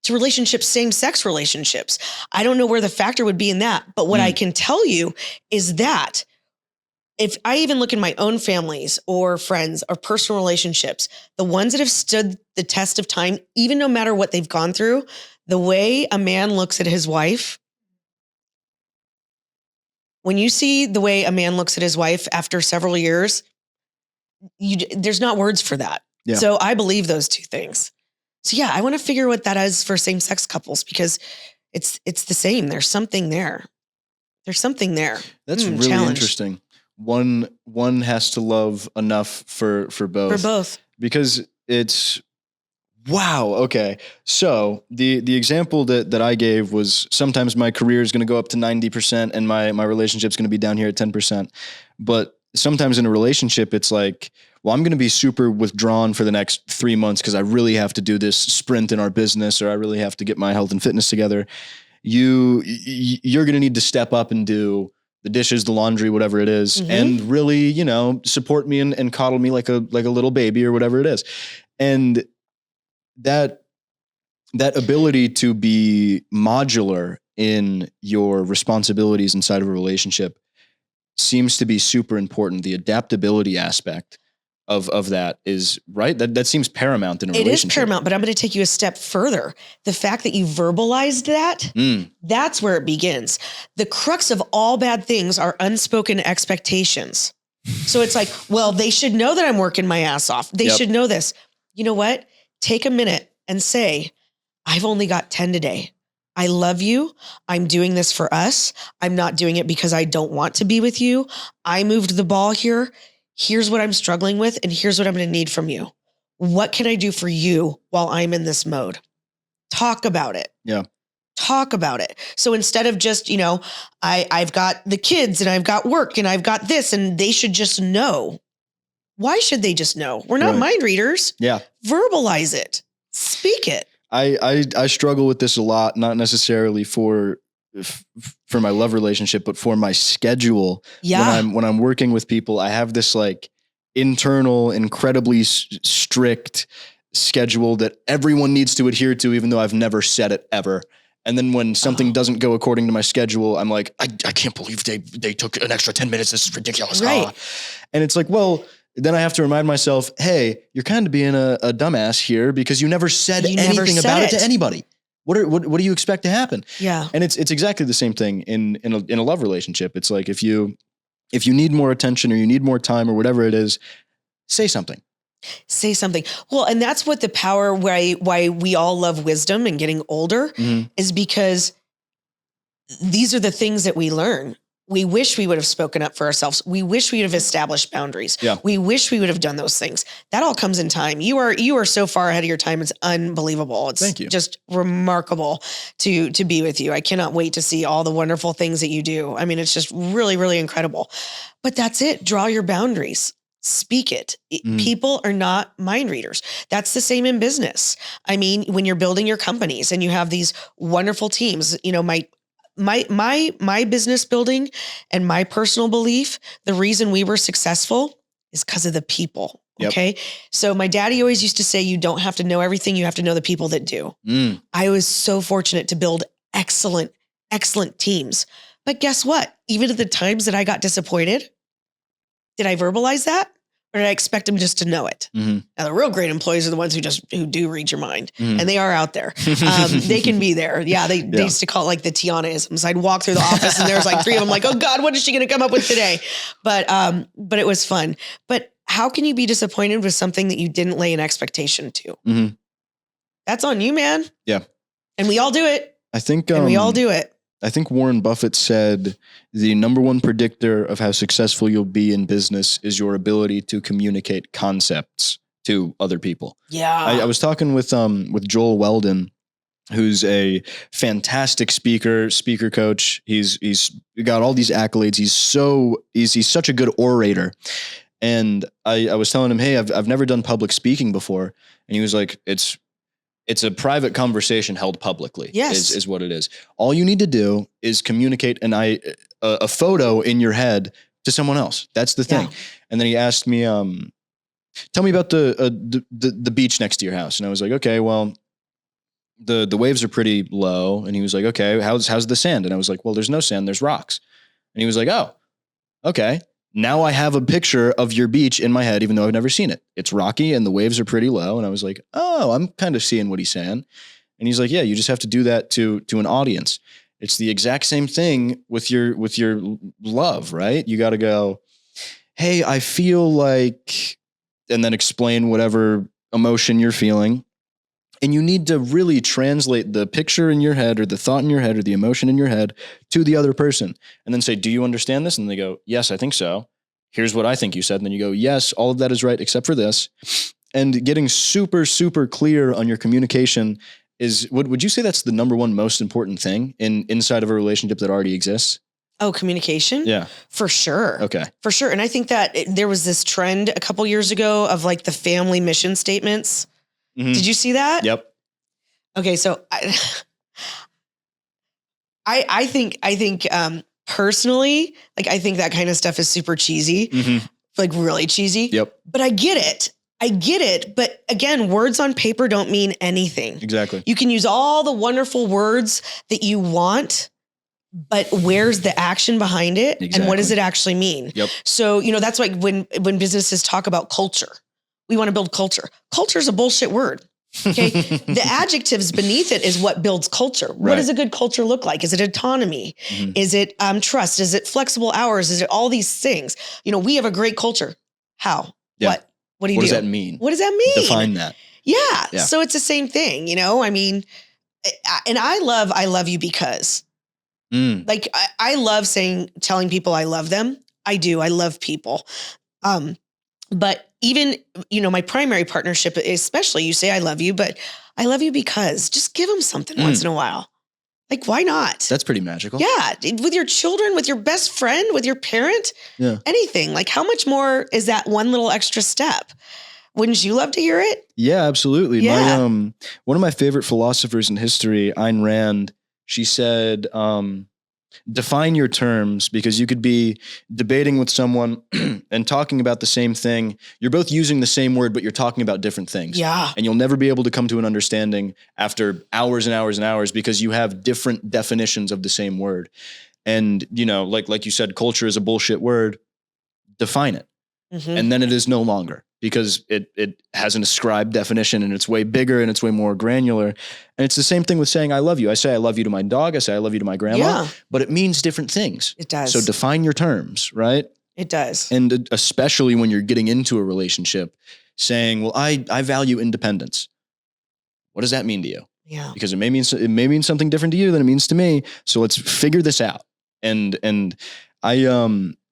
relationships, same-sex relationships. I don't know where the factor would be in that. But what I can tell you is that if I even look in my own families or friends or personal relationships, the ones that have stood the test of time, even no matter what they've gone through, the way a man looks at his wife, when you see the way a man looks at his wife after several years, there's not words for that. Yeah. So I believe those two things. So yeah, I want to figure what that is for same-sex couples because it's the same. There's something there. There's something there. That's really interesting. One has to love enough for both. For both. Because it's wow. Okay. So the example that I gave was sometimes my career is going to go up to 90% and my relationship's going to be down here at 10%. But sometimes in a relationship, it's like, well, I'm going to be super withdrawn for the next 3 months because I really have to do this sprint in our business, or I really have to get my health and fitness together. You're going to need to step up and do the dishes, the laundry, whatever it is, and really, you know, support me and coddle me like a little baby or whatever it is. And that ability to be modular in your responsibilities inside of a relationship seems to be super important. The adaptability aspect of that is right. That seems paramount in a relationship. It is paramount, but I'm going to take you a step further. The fact that you verbalized that, that's where it begins. The crux of all bad things are unspoken expectations. So it's like, well, they should know that I'm working my ass off. They should know this. You know what? Take a minute and say, I've only got 10 today. I love you. I'm doing this for us. I'm not doing it because I don't want to be with you. I moved the ball here. Here's what I'm struggling with, and here's what I'm going to need from you. What can I do for you while I'm in this mode? Talk about it. Yeah. Talk about it. So instead of just, you know, I've got the kids and I've got work and I've got this and they should just know. Why should they just know? We're not mind readers. Yeah. Verbalize it. Speak it. I struggle with this a lot, not necessarily for my love relationship, but for my schedule. Yeah. When I'm working with people, I have this like internal, incredibly strict schedule that everyone needs to adhere to, even though I've never said it ever. And then when something doesn't go according to my schedule, I'm like, I can't believe they took an extra 10 minutes. This is ridiculous. Right. And it's like, well, then I have to remind myself, hey, you're kind of being a dumbass here because you never said anything about it to anybody. What do you expect to happen? Yeah. And it's exactly the same thing in a love relationship. It's like, if you need more attention or you need more time or whatever it is, say something. Say something. Well, and that's what the power why we all love wisdom and getting older is because these are the things that we learn. We wish we would have spoken up for ourselves. We wish we would have established boundaries. Yeah. We wish we would have done those things. That all comes in time. You are so far ahead of your time. It's unbelievable. It's Thank you. Just remarkable to be with you. I cannot wait to see all the wonderful things that you do. I mean, it's just really, really incredible. But that's it. Draw your boundaries. Speak it. People are not mind readers. That's the same in business. I mean, when you're building your companies and you have these wonderful teams, you know, my business building and my personal belief, the reason we were successful is because of the people. Okay. So my daddy always used to say, you don't have to know everything. You have to know the people that do. I was so fortunate to build excellent teams. But guess what? Even at the times that I got disappointed, did I verbalize that? Or did I expect them just to know it? Now, the real great employees are the ones who do read your mind, and they are out there. They can be there. Yeah, they used to call it like the Tiana-isms. I'd walk through the office and there's like 3 of them. Like, oh God, what is she going to come up with today? But it was fun. But how can you be disappointed with something that you didn't lay an expectation to? That's on you, man. Yeah, and we all do it. I think, and we all do it. I think Warren Buffett said the number one predictor of how successful you'll be in business is your ability to communicate concepts to other people. Yeah. I was talking with Joel Weldon, who's a fantastic speaker coach. He's got all these accolades. He's such a good orator. And I was telling him, hey, I've never done public speaking before. And he was like, it's a private conversation held publicly. Yes. Is what it is. All you need to do is communicate a photo in your head to someone else. That's the thing. Yeah. And then he asked me, tell me about the beach next to your house. And I was like, okay, well, the waves are pretty low. And he was like, okay, how's the sand? And I was like, well, there's no sand, there's rocks. And he was like, oh, okay. Now I have a picture of your beach in my head, even though I've never seen it. It's rocky and the waves are pretty low. And I was like, oh, I'm kind of seeing what he's saying. And he's like, yeah, you just have to do that to an audience. It's the exact same thing with your love, right? You got to go, hey, I feel like, and then explain whatever emotion you're feeling. And you need to really translate the picture in your head or the thought in your head or the emotion in your head to the other person. And then say, do you understand this? And they go, yes, I think so. Here's what I think you said. And then you go, yes, all of that is right, except for this. And getting super, super clear on your communication is, would you say that's the number one most important thing inside of a relationship that already exists? Oh, communication? Yeah. For sure. Okay. For sure. And I think that there was this trend a couple years ago of like the family mission statements. Did you see that? Yep. Okay, so I think personally, like, I think that kind of stuff is super cheesy, like really cheesy. Yep. But I get it. But again, words on paper don't mean anything. Exactly. You can use all the wonderful words that you want, but where's the action behind it? And what does it actually mean? Yep. So, that's like when businesses talk about culture, we want to build culture. Culture is a bullshit word. Okay. The adjectives beneath it is what builds culture. Right. What does a good culture look like? Is it autonomy? Is it trust? Is it flexible hours? Is it all these things? We have a great culture. How? Yeah. What do you do? What does that mean? What does that mean? Define that. Yeah. So it's the same thing, I mean, and I love you because like, I love telling people I love them. I do. I love people. But even, my primary partnership, especially, you say, I love you, but I love you because just give them something once in a while. Like, why not? That's pretty magical. Yeah. With your children, with your best friend, with your parent, anything. Like, how much more is that one little extra step? Wouldn't you love to hear it? Yeah, absolutely. Yeah. One of my favorite philosophers in history, Ayn Rand, she said, define your terms, because you could be debating with someone and talking about the same thing. You're both using the same word, but you're talking about different things. Yeah. And you'll never be able to come to an understanding after hours and hours and hours, because you have different definitions of the same word. And, like you said, culture is a bullshit word. Define it. And then it is no longer, because it has an ascribed definition, and it's way bigger and it's way more granular. And it's the same thing with saying I love you. I say I love you to my dog. I say I love you to my grandma, but it means different things. It does. So define your terms, right? It does. And especially when you're getting into a relationship, saying, well, I value independence. What does that mean to you? Yeah. Because it may mean something different to you than it means to me. So let's figure this out. And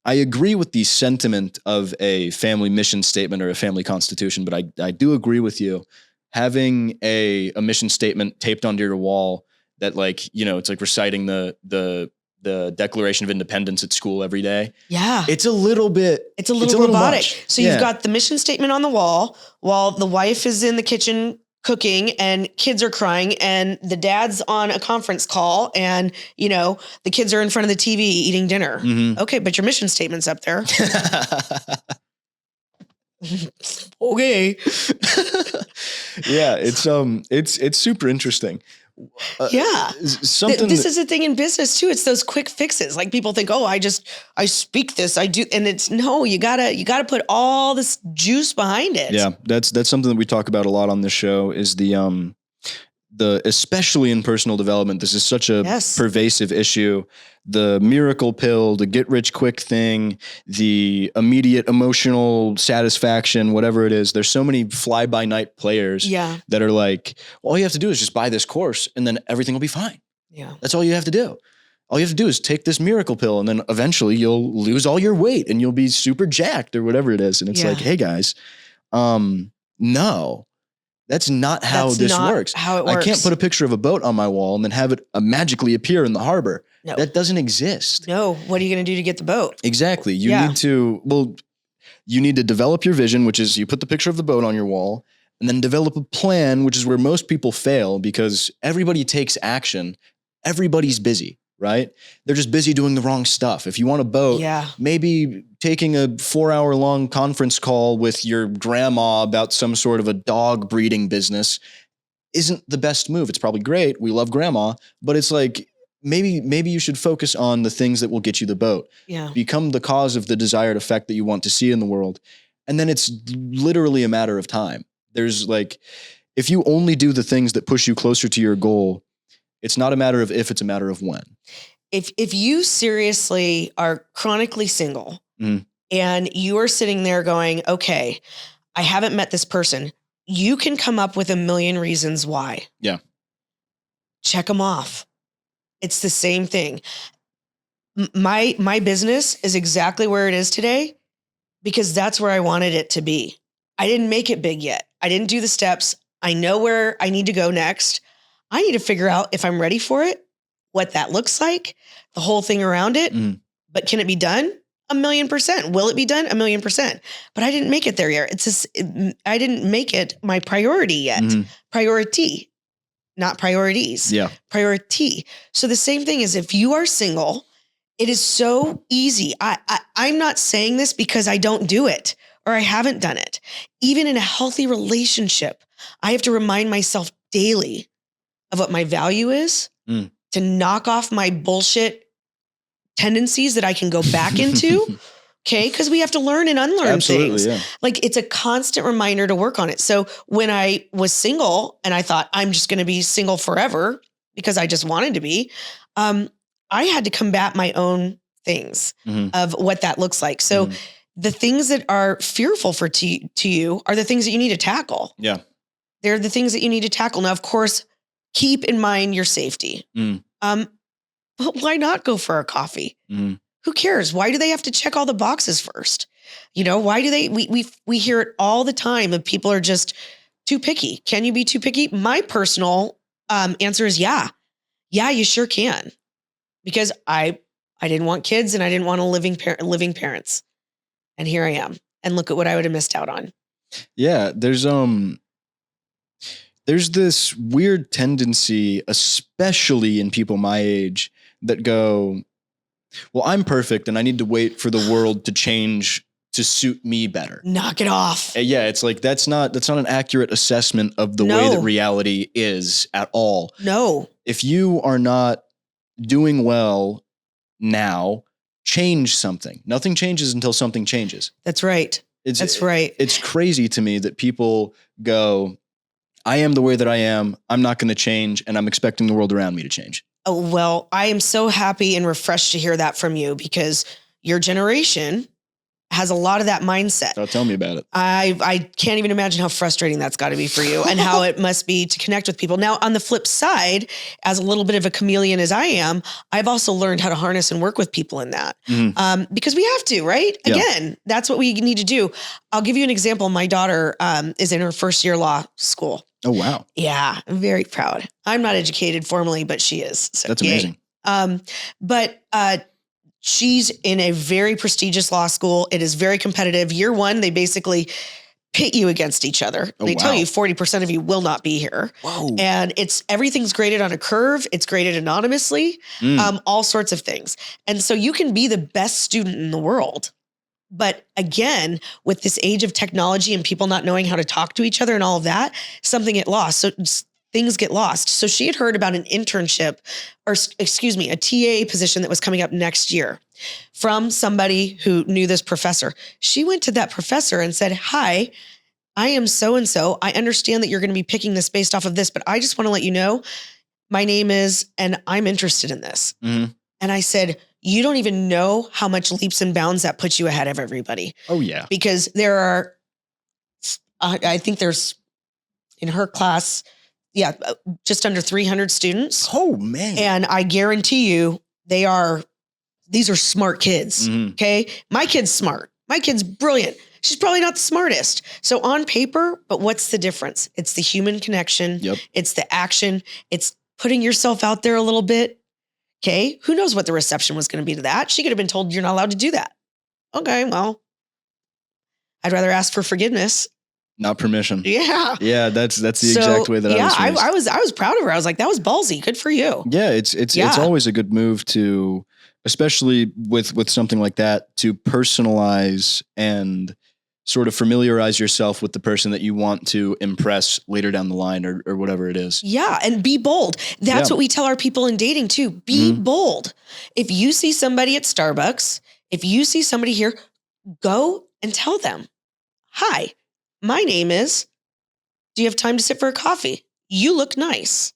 I agree with the sentiment of a family mission statement or a family constitution, but I do agree with you. Having a mission statement taped onto your wall that, like, it's like reciting the Declaration of Independence at school every day. Yeah. It's a little robotic. much. So you've got the mission statement on the wall while the wife is in the kitchen cooking and kids are crying and the dad's on a conference call and, the kids are in front of the TV eating dinner. Okay. But your mission statement's up there. Okay. Yeah. It's super interesting. This is a thing in business too. It's those quick fixes. Like, people think, oh, I speak this, I do. And it's no, you gotta put all this juice behind it. Yeah. That's something that we talk about a lot on this show, is the especially in personal development, this is such a pervasive issue. The miracle pill, the get rich quick thing, the immediate emotional satisfaction, whatever it is. There's so many fly by night players that are like, all you have to do is just buy this course and then everything will be fine. Yeah. That's all you have to do. All you have to do is take this miracle pill, and then eventually you'll lose all your weight and you'll be super jacked or whatever it is. And it's like, hey guys, no. That's not how this works. How it works. I can't put a picture of a boat on my wall and then have it magically appear in the harbor. No. That doesn't exist. No. What are you going to do to get the boat? Exactly. You need to develop your vision, which is you put the picture of the boat on your wall, and then develop a plan, which is where most people fail, because everybody takes action. Everybody's busy, right? They're just busy doing the wrong stuff. If you want a boat, maybe taking a 4-hour long conference call with your grandma about some sort of a dog breeding business isn't the best move. It's probably great. We love grandma, but it's like, maybe you should focus on the things that will get you the boat. Yeah. Become the cause of the desired effect that you want to see in the world. And then it's literally a matter of time. There's like, if you only do the things that push you closer to your goal, it's not a matter of if, it's a matter of when. If you seriously are chronically single and you are sitting there going, okay, I haven't met this person, you can come up with a million reasons why. Yeah. Check them off. It's the same thing. My business is exactly where it is today because that's where I wanted it to be. I didn't make it big yet. I didn't do the steps. I know where I need to go next. I need to figure out if I'm ready for it, what that looks like, the whole thing around it. But can it be done? 1,000,000%. Will it be done? 1,000,000%. But I didn't make it there yet. I didn't make it my priority yet. Priority, not priorities. Yeah. Priority. So the same thing is if you are single It is so easy. I'm not saying this because I don't do it or I haven't done it. Even in a healthy relationship, I have to remind myself daily of what my value is, to knock off my bullshit tendencies that I can go back into. Okay. Because we have to learn and unlearn things. Yeah. Like it's a constant reminder to work on it. So when I was single and I thought I'm just going to be single forever because I just wanted to be, I had to combat my own things of what that looks like. So the things that are fearful to you are the things that you need to tackle. Yeah. They're the things that you need to tackle. Now, of course, keep in mind your safety. But why not go for a coffee? Who cares? Why do they have to check all the boxes first? Why do they, we hear it all the time of people are just too picky. Can you be too picky? My personal answer is yeah. Yeah, you sure can. Because I didn't want kids and I didn't want living parents. And here I am. And look at what I would have missed out on. Yeah, there's this weird tendency, especially in people my age, that go, well, I'm perfect and I need to wait for the world to change to suit me better. Knock it off. Yeah, it's like that's not an accurate assessment of the way that reality is at all. No. If you are not doing well now, change something. Nothing changes until something changes. That's right. That's right. It's crazy to me that people go, I am the way that I am. I'm not going to change. And I'm expecting the world around me to change. Oh, well, I am so happy and refreshed to hear that from you because your generation has a lot of that mindset. Oh, tell me about it. I can't even imagine how frustrating that's got to be for you and how it must be to connect with people. Now, on the flip side, as a little bit of a chameleon as I am, I've also learned how to harness and work with people in that because we have to, right? Yeah. Again, that's what we need to do. I'll give you an example. My daughter is in her first year law school. Oh, wow. Yeah, I'm very proud. I'm not educated formally, but she is. So that's amazing. But she's in a very prestigious law school. It is very competitive. Year one, they basically pit you against each other. They tell you 40% of you will not be here. Whoa. And everything's graded on a curve. It's graded anonymously, all sorts of things. And so you can be the best student in the world. But again, with this age of technology and people not knowing how to talk to each other and all of that, something get lost. So things get lost. So she had heard about an internship or a TA position that was coming up next year from somebody who knew this professor. She went to that professor and said, hi, I am so-and-so. I understand that you're going to be picking this based off of this, but I just want to let you know my name is, and I'm interested in this. And I said, you don't even know how much leaps and bounds that puts you ahead of everybody. Oh yeah. Because there are, I think there's in her class, just under 300 students. Oh man. And I guarantee you these are smart kids. Okay. My kid's smart. My kid's brilliant. She's probably not the smartest. So on paper, but what's the difference? It's the human connection. Yep. It's the action. It's putting yourself out there a little bit. Okay. Who knows what the reception was going to be to that? She could have been told you're not allowed to do that. Okay. Well, I'd rather ask for forgiveness. Not permission. Yeah. Yeah. That's the exact way that I was raised. I was proud of her. I was like, that was ballsy. Good for you. Yeah. It's always a good move to, especially with something like that, to personalize and sort of familiarize yourself with the person that you want to impress later down the line or whatever it is. Yeah. And be bold. That's what we tell our people in dating too. Be bold. If you see somebody at Starbucks, if you see somebody here, go and tell them, hi, my name is, do you have time to sit for a coffee? You look nice.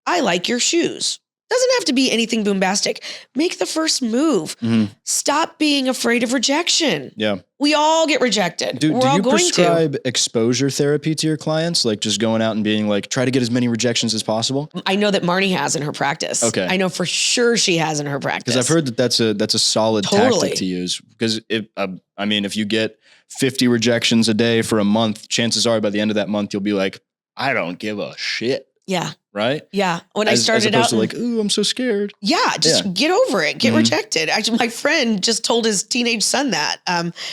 I like your shoes. Doesn't have to be anything bombastic. Make the first move. Stop being afraid of rejection. Yeah. We all get rejected. Do you prescribe exposure therapy to your clients? Like just going out and being like, try to get as many rejections as possible? I know that Marnie has in her practice. Okay. I know for sure she has in her practice. Because I've heard that that's a solid tactic to use. Because if you get 50 rejections a day for a month, chances are by the end of that month, you'll be like, I don't give a shit. Yeah. Right? Yeah. When I started out, to like, ooh, I'm so scared. Yeah, just get over it. Get rejected. Actually, my friend just told his teenage son that.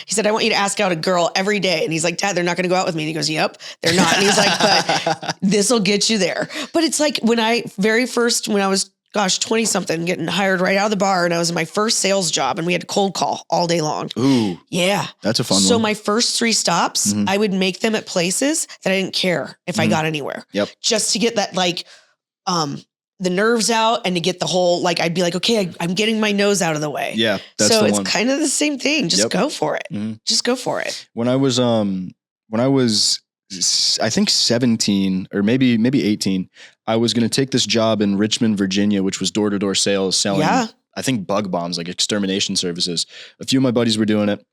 He said, I want you to ask out a girl every day. And he's like, Dad, they're not going to go out with me. And he goes, yep, they're not. And he's like, but this will get you there. But it's like when I was gosh, 20 something, getting hired right out of the bar. And I was in my first sales job and we had to cold call all day long. Ooh. Yeah. That's a fun one. So my first 3 stops, I would make them at places that I didn't care if I got anywhere. Yep. Just to get that the nerves out and to get the whole, I'd be like, okay, I'm getting my nose out of the way. Yeah. That's so the it's one. kind of the same thing. Just go for it. Just go for it. When I was I think 17 or maybe 18, I was going to take this job in Richmond, Virginia, which was door-to-door sales selling, I think, bug bombs, like extermination services. A few of my buddies were doing it.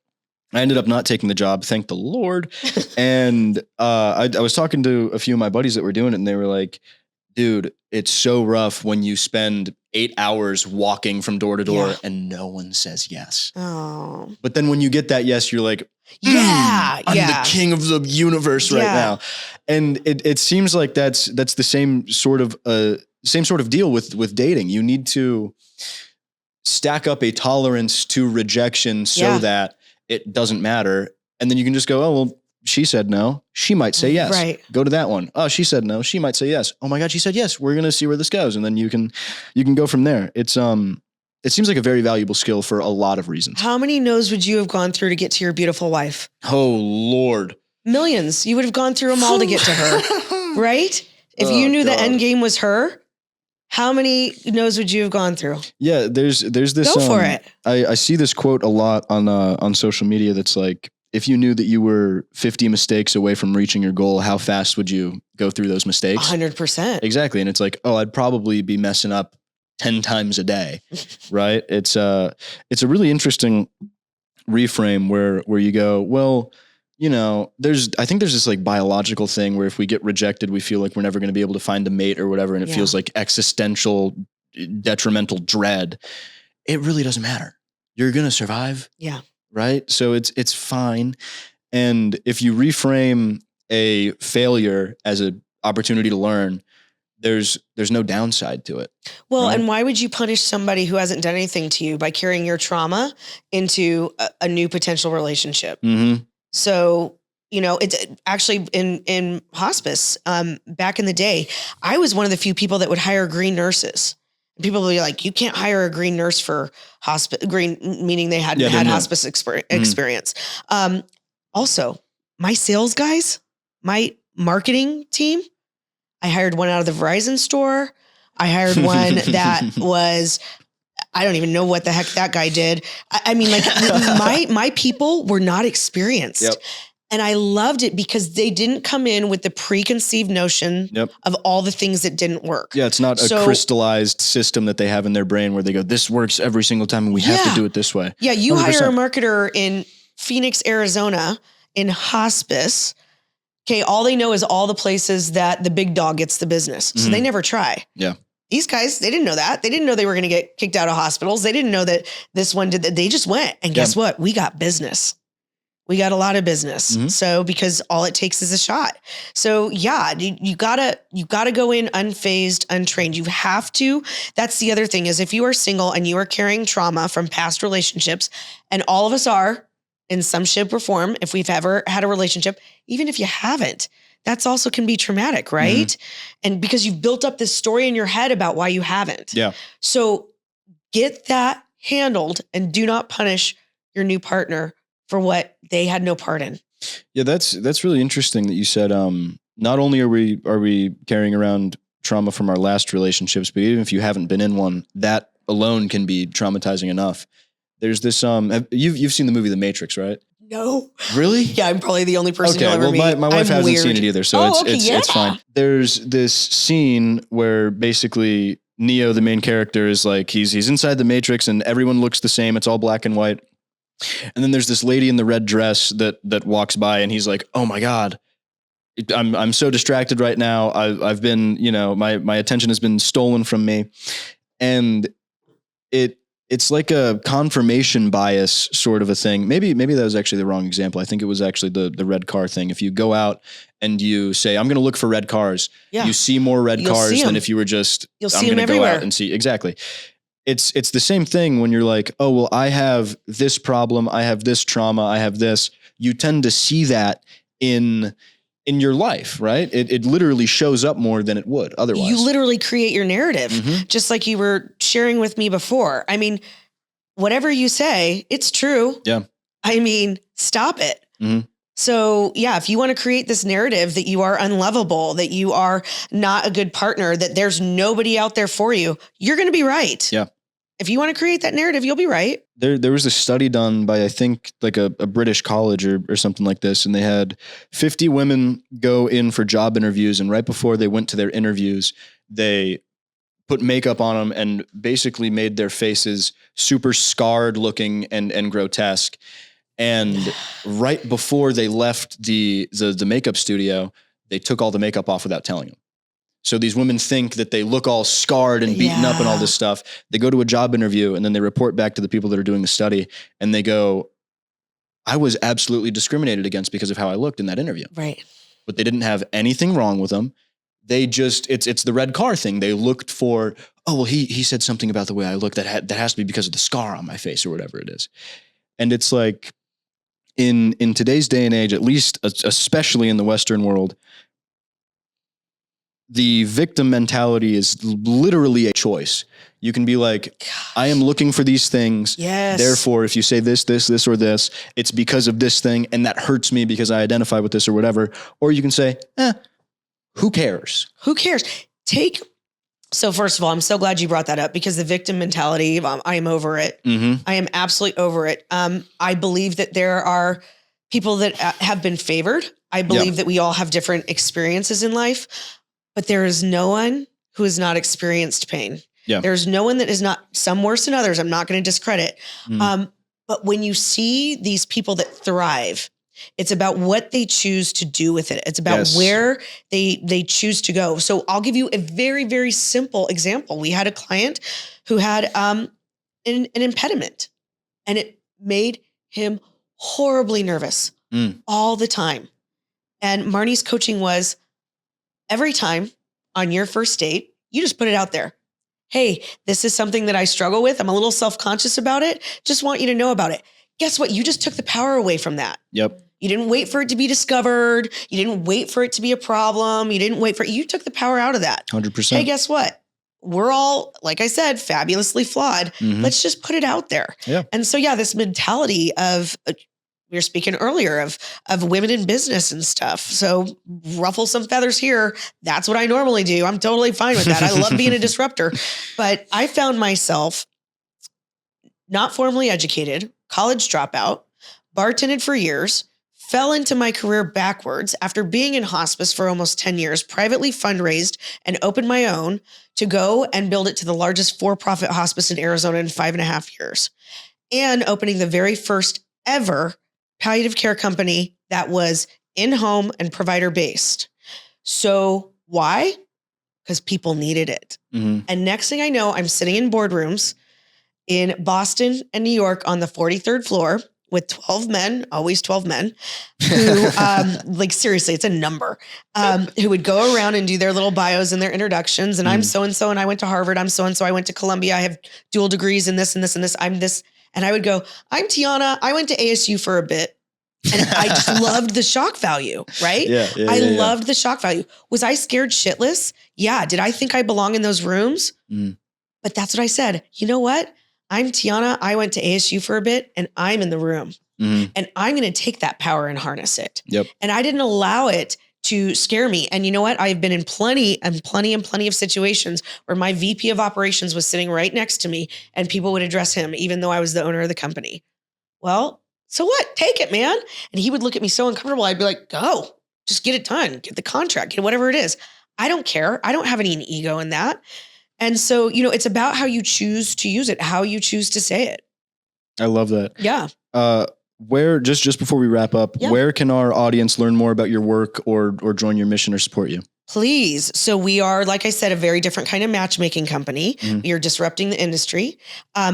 I ended up not taking the job, thank the Lord. And I was talking to a few of my buddies that were doing it, and they were like, dude, it's so rough when you spend 8 hours walking from door to door and no one says yes. Oh. But then when you get that yes, you're like, I'm the king of the universe right now. And it seems like that's the same sort of deal with dating. You need to stack up a tolerance to rejection so that it doesn't matter. And then you can just go, oh, well, she said no. She might say yes. Right. Go to that one. Oh, she said no. She might say yes. Oh my God, she said yes. We're going to see where this goes. And then you can go from there. It seems like a very valuable skill for a lot of reasons. How many no's would you have gone through to get to your beautiful wife? Oh Lord. Millions. You would have gone through them all to get to her, right? If you knew the end game was her, how many no's would you have gone through? Yeah, there's this. Go for it. I see this quote a lot on social media. That's like, if you knew that you were 50 mistakes away from reaching your goal, how fast would you go through those mistakes? 100%. Exactly. And it's like, oh, I'd probably be messing up 10 times a day. Right. It's a really interesting reframe where you go, well, I think there's this like biological thing where if we get rejected, we feel like we're never going to be able to find a mate or whatever. And it feels like existential, detrimental dread. It really doesn't matter. You're going to survive. Yeah. Right. So it's fine. And if you reframe a failure as an opportunity to learn, there's no downside to it. Well, right? And why would you punish somebody who hasn't done anything to you by carrying your trauma into a new potential relationship? Mm-hmm. So, it's actually in hospice, back in the day, I was one of the few people that would hire green nurses. People will be like, you can't hire a green nurse for hospice, green, meaning they hadn't had hospice experience. Also, my sales guys, my marketing team, I hired one out of the Verizon store. I hired one that was, I don't even know what the heck that guy did. I mean, like my people were not experienced. Yep. And I loved it because they didn't come in with the preconceived notion of all the things that didn't work. Yeah, it's not a crystallized system that they have in their brain where they go, this works every single time and we have to do it this way. Yeah, you 100%. Hire a marketer in Phoenix, Arizona in hospice. Okay, all they know is all the places that the big dog gets the business. So they never try. Yeah. These guys, they didn't know that. They didn't know they were going to get kicked out of hospitals. They didn't know that this one did that. They just went. And guess what? We got business. We got a lot of business. So because all it takes is a shot. So yeah, you gotta go in unfazed, untrained. You have to. That's the other thing is if you are single and you are carrying trauma from past relationships, and all of us are in some shape or form, if we've ever had a relationship, even if you haven't, that's also can be traumatic, right? And because you've built up this story in your head about why you haven't. Yeah. So get that handled and do not punish your new partner for what they had no part in. Yeah, that's really interesting that you said, not only are we carrying around trauma from our last relationships, but even if you haven't been in one, that alone can be traumatizing enough. There's this, you've seen the movie The Matrix, right? No. Really? Yeah, I'm probably the only person you'll ever meet. My wife hasn't seen it either, so it's fine. There's this scene where basically Neo, the main character, is like, he's inside the Matrix and everyone looks the same. It's all black and white. And then there's this lady in the red dress that walks by and he's like, oh my God, I'm so distracted right now. I've been, my attention has been stolen from me. And it's like a confirmation bias sort of a thing. Maybe that was actually the wrong example. I think it was actually the red car thing. If you go out and you say, I'm going to look for red cars, you see more red cars than if you were just, I'm going to go out and see. Exactly. It's the same thing when you're like, oh, well, I have this problem. I have this trauma. I have this. You tend to see that in in your life, right? It literally shows up more than it would otherwise. You literally create your narrative, Mm-hmm. just like you were sharing with me before. I mean, whatever you say, it's true. Yeah. I mean, stop it. Mm-hmm. So yeah, if you want to create this narrative that you are unlovable, that you are not a good partner, that there's nobody out there for you, you're going to be right. Yeah. If you want to create that narrative, you'll be right. There was a study done by, I think, like a British college or something like this. And they had 50 women go in for job interviews. And right before they went to their interviews, they put makeup on them and basically made their faces super scarred looking and grotesque. And right before they left the makeup studio, they took all the makeup off without telling them. So these women think that they look all scarred and beaten up and all this stuff. They go to a job interview and then they report back to the people that are doing the study and they go, I was absolutely discriminated against because of how I looked in that interview. Right. But they didn't have anything wrong with them. They just, it's the red car thing. They looked for, oh, well, he said something about the way I look that has to be because of the scar on my face or whatever it is. And it's like, in today's day and age, at least, especially in the Western world, the victim mentality is literally a choice. You can be like, I am looking for these things. Yes. Therefore, if you say this, or this, it's because of this thing. And that hurts me because I identify with this or whatever. Or you can say, who cares? Who cares? So first of all, I'm so glad you brought that up because the victim mentality, I am over it. Mm-hmm. I am absolutely over it. I believe that there are people that have been favored. I believe that we all have different experiences in life, but there is no one who has not experienced pain. Yeah. There's no one that is not, some worse than others. I'm not going to discredit. But when you see these people that thrive, it's about what they choose to do with it. It's about where they choose to go. So I'll give you a very, very simple example. We had a client who had an impediment and it made him horribly nervous all the time. And Marnie's coaching was every time on your first date, you just put it out there. Hey, this is something that I struggle with. I'm a little self-conscious about it. Just want you to know about it. Guess what? You just took the power away from that. Yep. You didn't wait for it to be discovered. You didn't wait for it to be a problem. You didn't wait for it. You took the power out of that. 100%. Hey, guess what? We're all, like I said, fabulously flawed. Mm-hmm. Let's just put it out there. Yeah. And so, yeah, this mentality of, we were speaking earlier of women in business and stuff. So ruffle some feathers here. That's what I normally do. I'm totally fine with that. I love being a disruptor. But I found myself not formally educated, college dropout, bartended for years, fell into my career backwards after being in hospice for almost 10 years, privately fundraised and opened my own to go and build it to the largest for-profit hospice in Arizona in 5.5 years, and opening the very first ever palliative care company that was in-home and provider-based. So why? Because people needed it. Mm-hmm. And next thing I know, I'm sitting in boardrooms in Boston and New York on the 43rd floor with 12 men, always 12 men, who, like seriously, it's a number, who would go around and do their little bios and their introductions. And I'm so-and-so, and I went to Harvard. I'm so-and-so, I went to Columbia. I have dual degrees in this and this and this. I'm this. And I would go, I'm Tiana. I went to ASU for a bit. And I just loved the shock value, right? I loved the shock value. Was I scared shitless? Yeah. Did I think I belong in those rooms? But that's what I said. You know what? I'm Tiana. I went to ASU for a bit and I'm in the room and I'm going to take that power and harness it. Yep. And I didn't allow it to scare me. And you know what? I've been in plenty of situations where my VP of operations was sitting right next to me and people would address him, even though I was the owner of the company. Well, so what? Take it, man. And he would look at me so uncomfortable. I'd be like, go, just get it done. Get the contract, get whatever it is. I don't care. I don't have any ego in that. And so, you know, it's about how you choose to use it, how you choose to say it. I love that. Yeah. Where, just before we wrap up, where can our audience learn more about your work or join your mission or support you? Please. So we are, like I said, a very different kind of matchmaking company. We are disrupting the industry.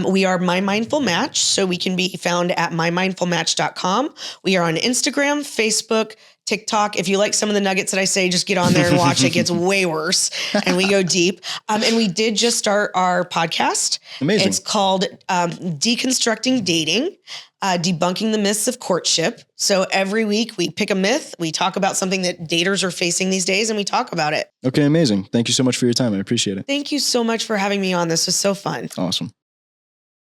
We are My Mindful Match. So we can be found at mymindfulmatch.com. We are on Instagram, Facebook, TikTok. If you like some of the nuggets that I say, just get on there and watch. It gets way worse, and we go deep. And we did just start our podcast. Amazing. It's called Deconstructing Dating, debunking the myths of courtship. So every week we pick a myth, we talk about something that daters are facing these days, and we talk about it. Okay, amazing. Thank you so much for your time. I appreciate it. Thank you so much for having me on. This was so fun. Awesome.